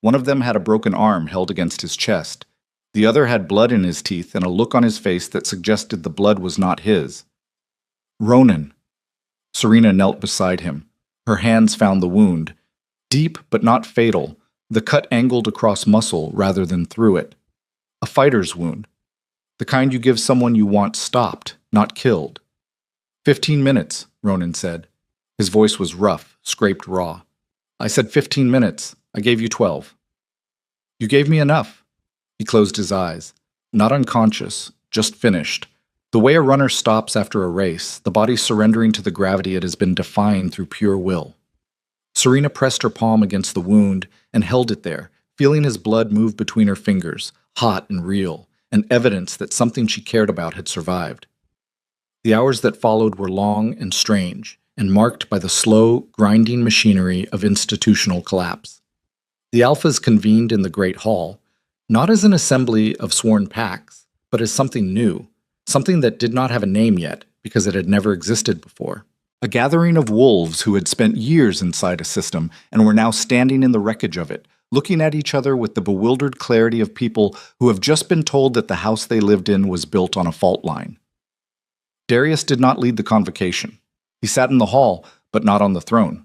One of them had a broken arm held against his chest. The other had blood in his teeth and a look on his face that suggested the blood was not his. Ronan. Serena knelt beside him. Her hands found the wound. Deep but not fatal, the cut angled across muscle rather than through it. A fighter's wound. The kind you give someone you want stopped, not killed. 15 minutes, Ronan said. His voice was rough, scraped raw. I said 15 minutes. I gave you 12. You gave me enough. He closed his eyes. Not unconscious, just finished. The way a runner stops after a race, the body surrendering to the gravity it has been defying through pure will. Serena pressed her palm against the wound and held it there, feeling his blood move between her fingers, hot and real, and evidence that something she cared about had survived. The hours that followed were long and strange, and marked by the slow, grinding machinery of institutional collapse. The Alphas convened in the Great Hall, not as an assembly of sworn packs, but as something new, something that did not have a name yet because it had never existed before. A gathering of wolves who had spent years inside a system and were now standing in the wreckage of it, looking at each other with the bewildered clarity of people who have just been told that the house they lived in was built on a fault line. Darius did not lead the convocation. He sat in the hall, but not on the throne.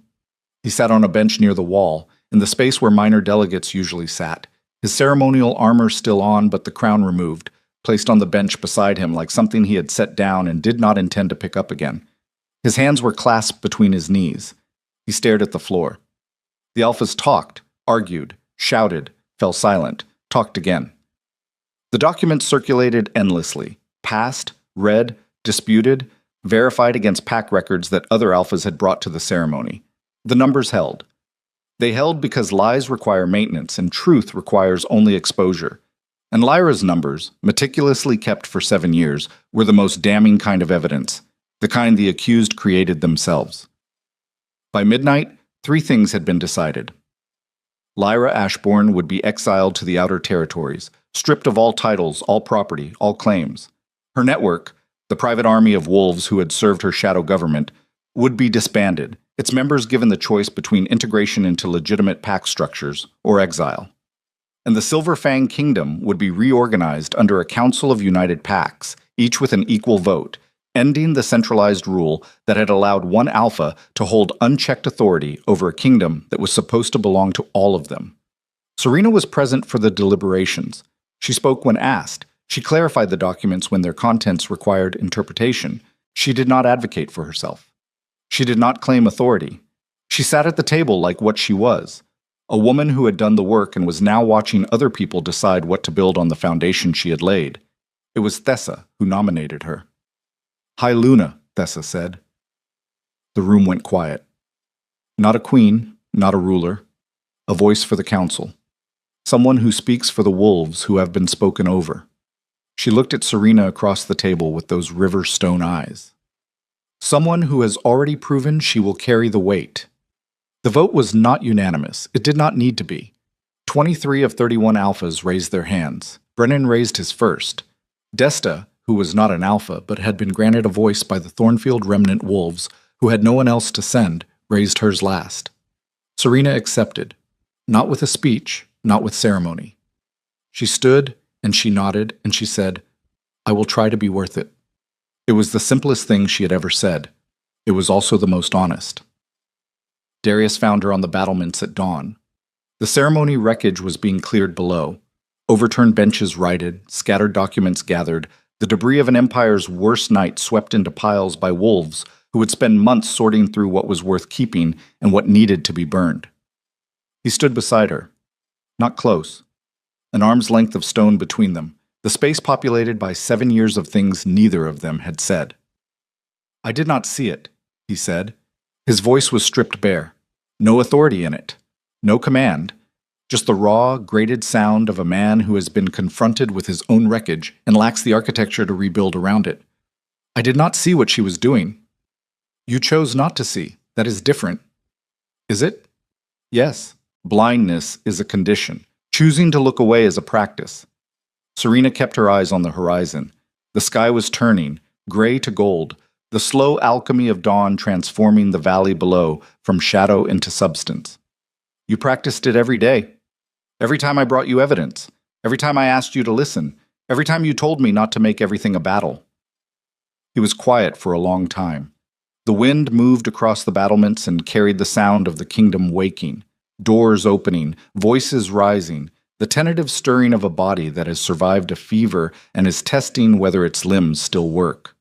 He sat on a bench near the wall, in the space where minor delegates usually sat, his ceremonial armor still on but the crown removed, placed on the bench beside him like something he had set down and did not intend to pick up again. His hands were clasped between his knees. He stared at the floor. The Alphas talked, argued, shouted, fell silent, talked again. The documents circulated endlessly, passed, read, disputed, verified against pack records that other Alphas had brought to the ceremony. The numbers held. They held because lies require maintenance and truth requires only exposure. And Lyra's numbers, meticulously kept for 7 years, were the most damning kind of evidence, the kind the accused created themselves. By midnight, 3 things had been decided. Lyra Ashbourne would be exiled to the outer territories, stripped of all titles, all property, all claims. Her network, the private army of wolves who had served her shadow government, would be disbanded, its members given the choice between integration into legitimate pack structures or exile. And the Silver Fang Kingdom would be reorganized under a council of united packs, each with an equal vote, ending the centralized rule that had allowed one alpha to hold unchecked authority over a kingdom that was supposed to belong to all of them. Serena was present for the deliberations. She spoke when asked. She clarified the documents when their contents required interpretation. She did not advocate for herself. She did not claim authority. She sat at the table like what she was, a woman who had done the work and was now watching other people decide what to build on the foundation she had laid. It was Thessa who nominated her. High Luna, Thessa said. The room went quiet. Not a queen, not a ruler, a voice for the council. Someone who speaks for the wolves who have been spoken over. She looked at Serena across the table with those river stone eyes. Someone who has already proven she will carry the weight. The vote was not unanimous. It did not need to be. 23 of 31 alphas raised their hands. Brennan raised his first. Desta, who was not an alpha but had been granted a voice by the Thornfield remnant wolves, who had no one else to send, raised hers last. Serena accepted, not with a speech, not with ceremony. She stood, and she nodded, and she said, I will try to be worth it. It was the simplest thing she had ever said. It was also the most honest. Darius found her on the battlements at dawn. The ceremony wreckage was being cleared below. Overturned benches righted, scattered documents gathered, The debris of an empire's worst night swept into piles by wolves who would spend months sorting through what was worth keeping and what needed to be burned. He stood beside her. Not close. An arm's length of stone between them, the space populated by 7 years of things neither of them had said. "I did not see it," he said. His voice was stripped bare. No authority in it. No command. Just the raw, grated sound of a man who has been confronted with his own wreckage and lacks the architecture to rebuild around it. "I did not see what she was doing." "You chose not to see. That is different." "Is it?" "Yes. Blindness is a condition. Choosing to look away is a practice." Serena kept her eyes on the horizon. The sky was turning, gray to gold, the slow alchemy of dawn transforming the valley below from shadow into substance. "You practiced it every day. Every time I brought you evidence. Every time I asked you to listen. Every time you told me not to make everything a battle." He was quiet for a long time. The wind moved across the battlements and carried the sound of the kingdom waking. Doors opening, voices rising, the tentative stirring of a body that has survived a fever and is testing whether its limbs still work.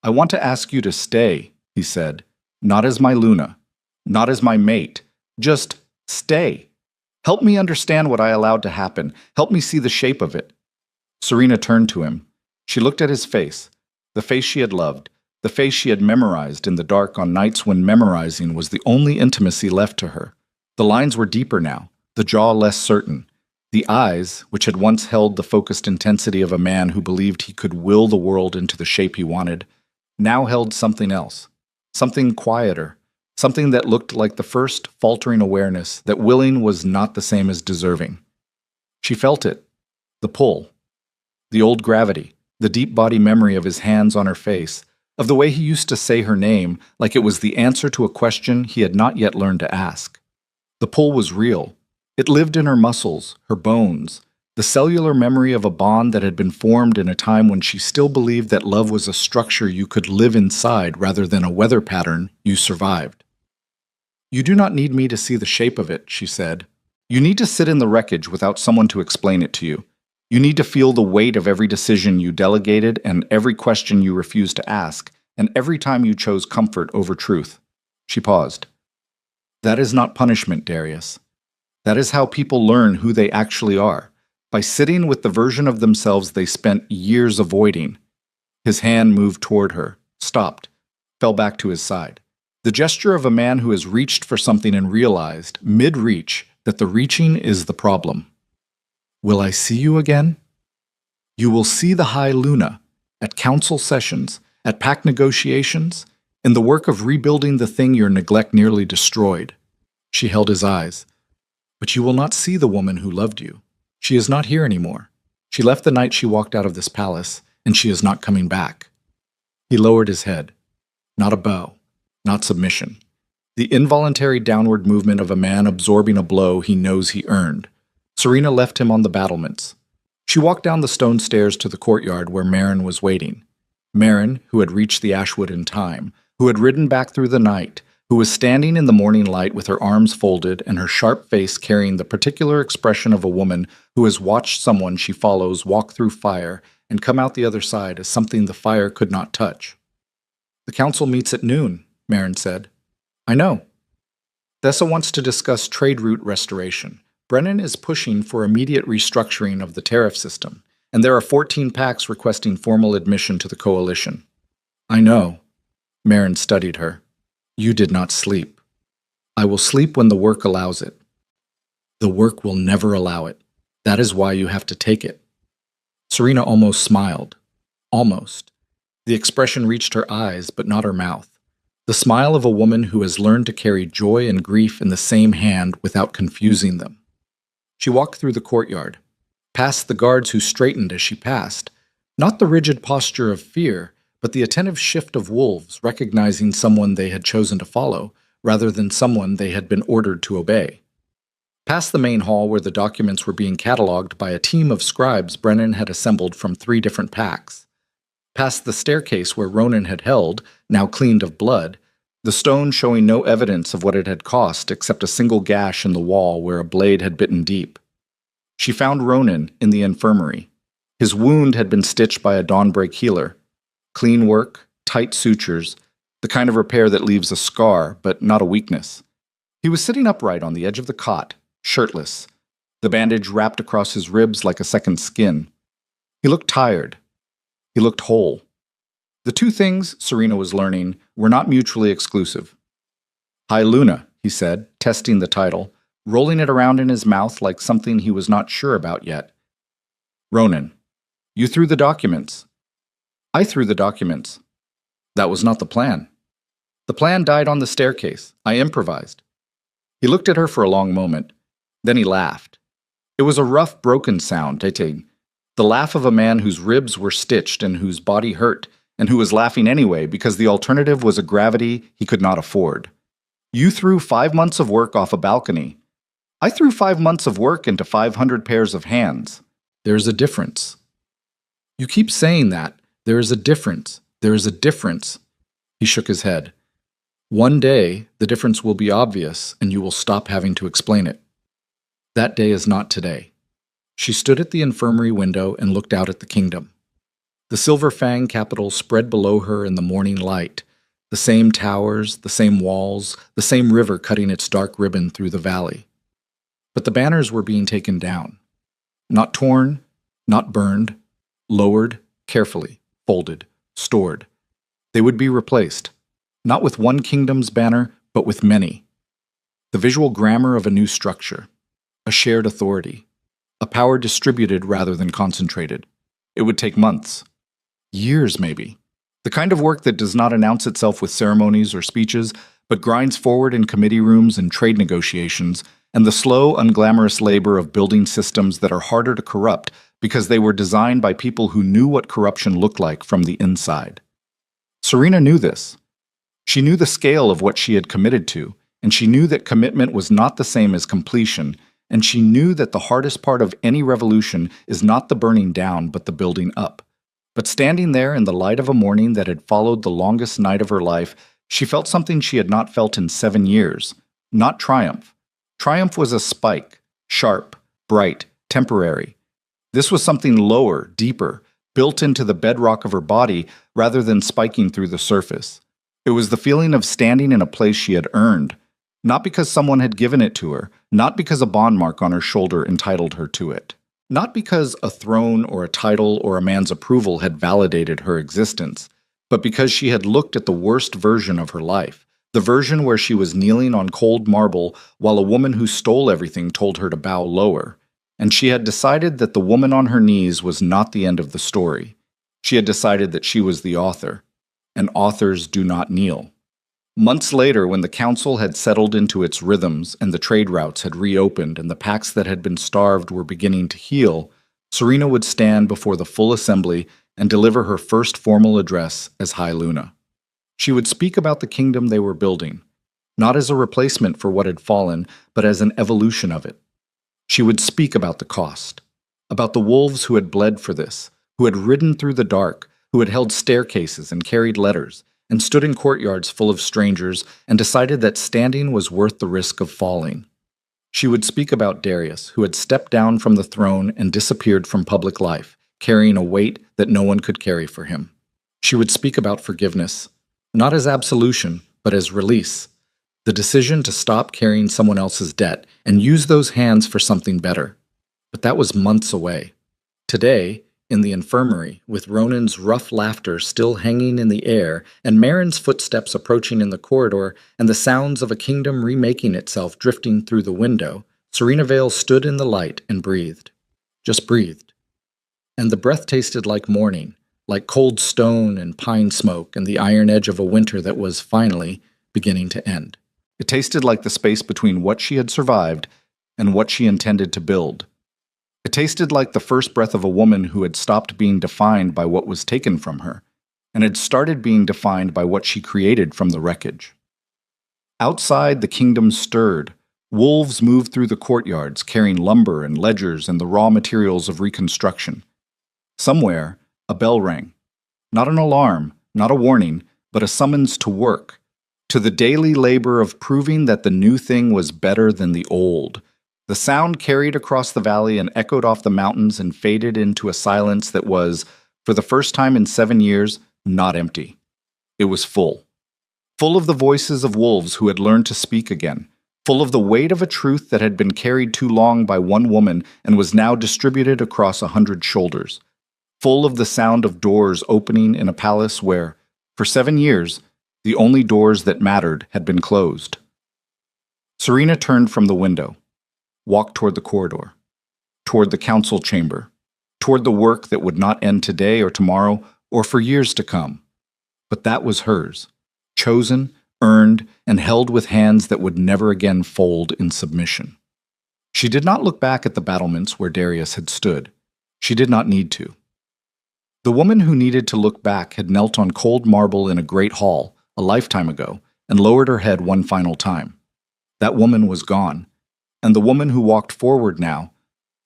"I want to ask you to stay," he said, "not as my Luna, not as my mate. Just stay. Help me understand what I allowed to happen. Help me see the shape of it." Serena turned to him. She looked at his face, the face she had loved, the face she had memorized in the dark on nights when memorizing was the only intimacy left to her. The lines were deeper now, the jaw less certain. The eyes, which had once held the focused intensity of a man who believed he could will the world into the shape he wanted, now held something else, something quieter, something that looked like the first faltering awareness that willing was not the same as deserving. She felt it, the pull, the old gravity, the deep body memory of his hands on her face, of the way he used to say her name like it was the answer to a question he had not yet learned to ask. The pull was real. It lived in her muscles, her bones, the cellular memory of a bond that had been formed in a time when she still believed that love was a structure you could live inside rather than a weather pattern you survived. "You do not need me to see the shape of it," she said. "You need to sit in the wreckage without someone to explain it to you. You need to feel the weight of every decision you delegated and every question you refused to ask, and every time you chose comfort over truth." She paused. "That is not punishment, Darius. That is how people learn who they actually are, by sitting with the version of themselves they spent years avoiding." His hand moved toward her, stopped, fell back to his side. The gesture of a man who has reached for something and realized, mid-reach, that the reaching is the problem. "Will I see you again?" "You will see the High Luna, at council sessions, at pact negotiations, in the work of rebuilding the thing your neglect nearly destroyed." She held his eyes. "But you will not see the woman who loved you. She is not here anymore. She left the night she walked out of this palace, and she is not coming back." He lowered his head. Not a bow, not submission. The involuntary downward movement of a man absorbing a blow he knows he earned. Serena left him on the battlements. She walked down the stone stairs to the courtyard where Merrin was waiting. Merrin, who had reached the Ashwood in time, who had ridden back through the night, who was standing in the morning light with her arms folded and her sharp face carrying the particular expression of a woman who has watched someone she follows walk through fire and come out the other side as something the fire could not touch. "The council meets at noon," Merrin said. "I know." "Thessa wants to discuss trade route restoration. Brennan is pushing for immediate restructuring of the tariff system, and there are 14 pacts requesting formal admission to the coalition." "I know." Merrin studied her. "You did not sleep. I will sleep when the work allows it." "The work will never allow it. That is why you have to take it." Serena almost smiled. Almost. The expression reached her eyes, but not her mouth. The smile of a woman who has learned to carry joy and grief in the same hand without confusing them. She walked through the courtyard, past the guards who straightened as she passed, not the rigid posture of fear, but the attentive shift of wolves recognizing someone they had chosen to follow, rather than someone they had been ordered to obey. Past the main hall where the documents were being catalogued by a team of scribes Brennan had assembled from 3 different packs. Past the staircase where Ronan had held, now cleaned of blood, the stone showing no evidence of what it had cost except a single gash in the wall where a blade had bitten deep. She found Ronan in the infirmary. His wound had been stitched by a dawnbreak healer. Clean work, tight sutures, the kind of repair that leaves a scar, but not a weakness. He was sitting upright on the edge of the cot, shirtless, the bandage wrapped across his ribs like a second skin. He looked tired. He looked whole. The two things, Serena was learning, were not mutually exclusive. "High Luna," he said, testing the title, rolling it around in his mouth like something he was not sure about yet. "Ronan, you threw the documents." "I threw the documents." "That was not the plan." "The plan died on the staircase. I improvised." He looked at her for a long moment. Then he laughed. It was a rough, broken sound, Tete. The laugh of a man whose ribs were stitched and whose body hurt, and who was laughing anyway because the alternative was a gravity he could not afford. "You threw 5 months of work off a balcony. I threw 5 months of work into 500 pairs of hands. There is a difference." "You keep saying that. There is a difference. There is a difference." He shook his head. "One day, the difference will be obvious, and you will stop having to explain it. That day is not today." She stood at the infirmary window and looked out at the kingdom. The Silver Fang capital spread below her in the morning light, the same towers, the same walls, the same river cutting its dark ribbon through the valley. But the banners were being taken down. Not torn, not burned, lowered, carefully, folded, stored. They would be replaced, not with one kingdom's banner, but with many. The visual grammar of a new structure, a shared authority, a power distributed rather than concentrated. It would take months. Years, maybe. The kind of work that does not announce itself with ceremonies or speeches, but grinds forward in committee rooms and trade negotiations, and the slow, unglamorous labor of building systems that are harder to corrupt because they were designed by people who knew what corruption looked like from the inside. Serena knew this. She knew the scale of what she had committed to, and she knew that commitment was not the same as completion, and she knew that the hardest part of any revolution is not the burning down, but the building up. But standing there in the light of a morning that had followed the longest night of her life, she felt something she had not felt in 7 years. Not triumph. Triumph was a spike, sharp, bright, temporary. This was something lower, deeper, built into the bedrock of her body rather than spiking through the surface. It was the feeling of standing in a place she had earned, not because someone had given it to her, not because a bond mark on her shoulder entitled her to it. Not because a throne or a title or a man's approval had validated her existence, but because she had looked at the worst version of her life, the version where she was kneeling on cold marble while a woman who stole everything told her to bow lower. And she had decided that the woman on her knees was not the end of the story. She had decided that she was the author, and authors do not kneel. Months later, when the council had settled into its rhythms and the trade routes had reopened and the packs that had been starved were beginning to heal, Serena would stand before the full assembly and deliver her first formal address as High Luna. She would speak about the kingdom they were building, not as a replacement for what had fallen, but as an evolution of it. She would speak about the cost, about the wolves who had bled for this, who had ridden through the dark, who had held staircases and carried letters, and stood in courtyards full of strangers and decided that standing was worth the risk of falling. She would speak about Darius, who had stepped down from the throne and disappeared from public life, carrying a weight that no one could carry for him. She would speak about forgiveness, not as absolution, but as release, the decision to stop carrying someone else's debt and use those hands for something better. But that was months away. Today, in the infirmary, with Ronan's rough laughter still hanging in the air, and Marin's footsteps approaching in the corridor, and the sounds of a kingdom remaking itself drifting through the window, Serena Vale stood in the light and breathed. Just breathed. And the breath tasted like morning, like cold stone and pine smoke and the iron edge of a winter that was, finally, beginning to end. It tasted like the space between what she had survived and what she intended to build. It tasted like the first breath of a woman who had stopped being defined by what was taken from her, and had started being defined by what she created from the wreckage. Outside, the kingdom stirred. Wolves moved through the courtyards, carrying lumber and ledgers and the raw materials of reconstruction. Somewhere, a bell rang. Not an alarm, not a warning, but a summons to work, to the daily labor of proving that the new thing was better than the old, The sound carried across the valley and echoed off the mountains and faded into a silence that was, for the first time in 7 years, not empty. It was full. Full of the voices of wolves who had learned to speak again. Full of the weight of a truth that had been carried too long by one woman and was now distributed across 100 shoulders. Full of the sound of doors opening in a palace where, for 7 years, the only doors that mattered had been closed. Serena turned from the window, walked toward the corridor, toward the council chamber, toward the work that would not end today or tomorrow or for years to come. But that was hers, chosen, earned, and held with hands that would never again fold in submission. She did not look back at the battlements where Darius had stood. She did not need to. The woman who needed to look back had knelt on cold marble in a great hall a lifetime ago and lowered her head one final time. That woman was gone, and the woman who walked forward now,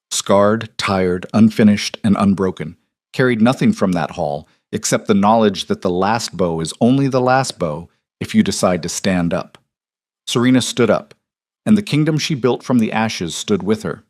scarred, tired, unfinished, and unbroken, carried nothing from that hall except the knowledge that the last bow is only the last bow if you decide to stand up. Serena stood up, and the kingdom she built from the ashes stood with her.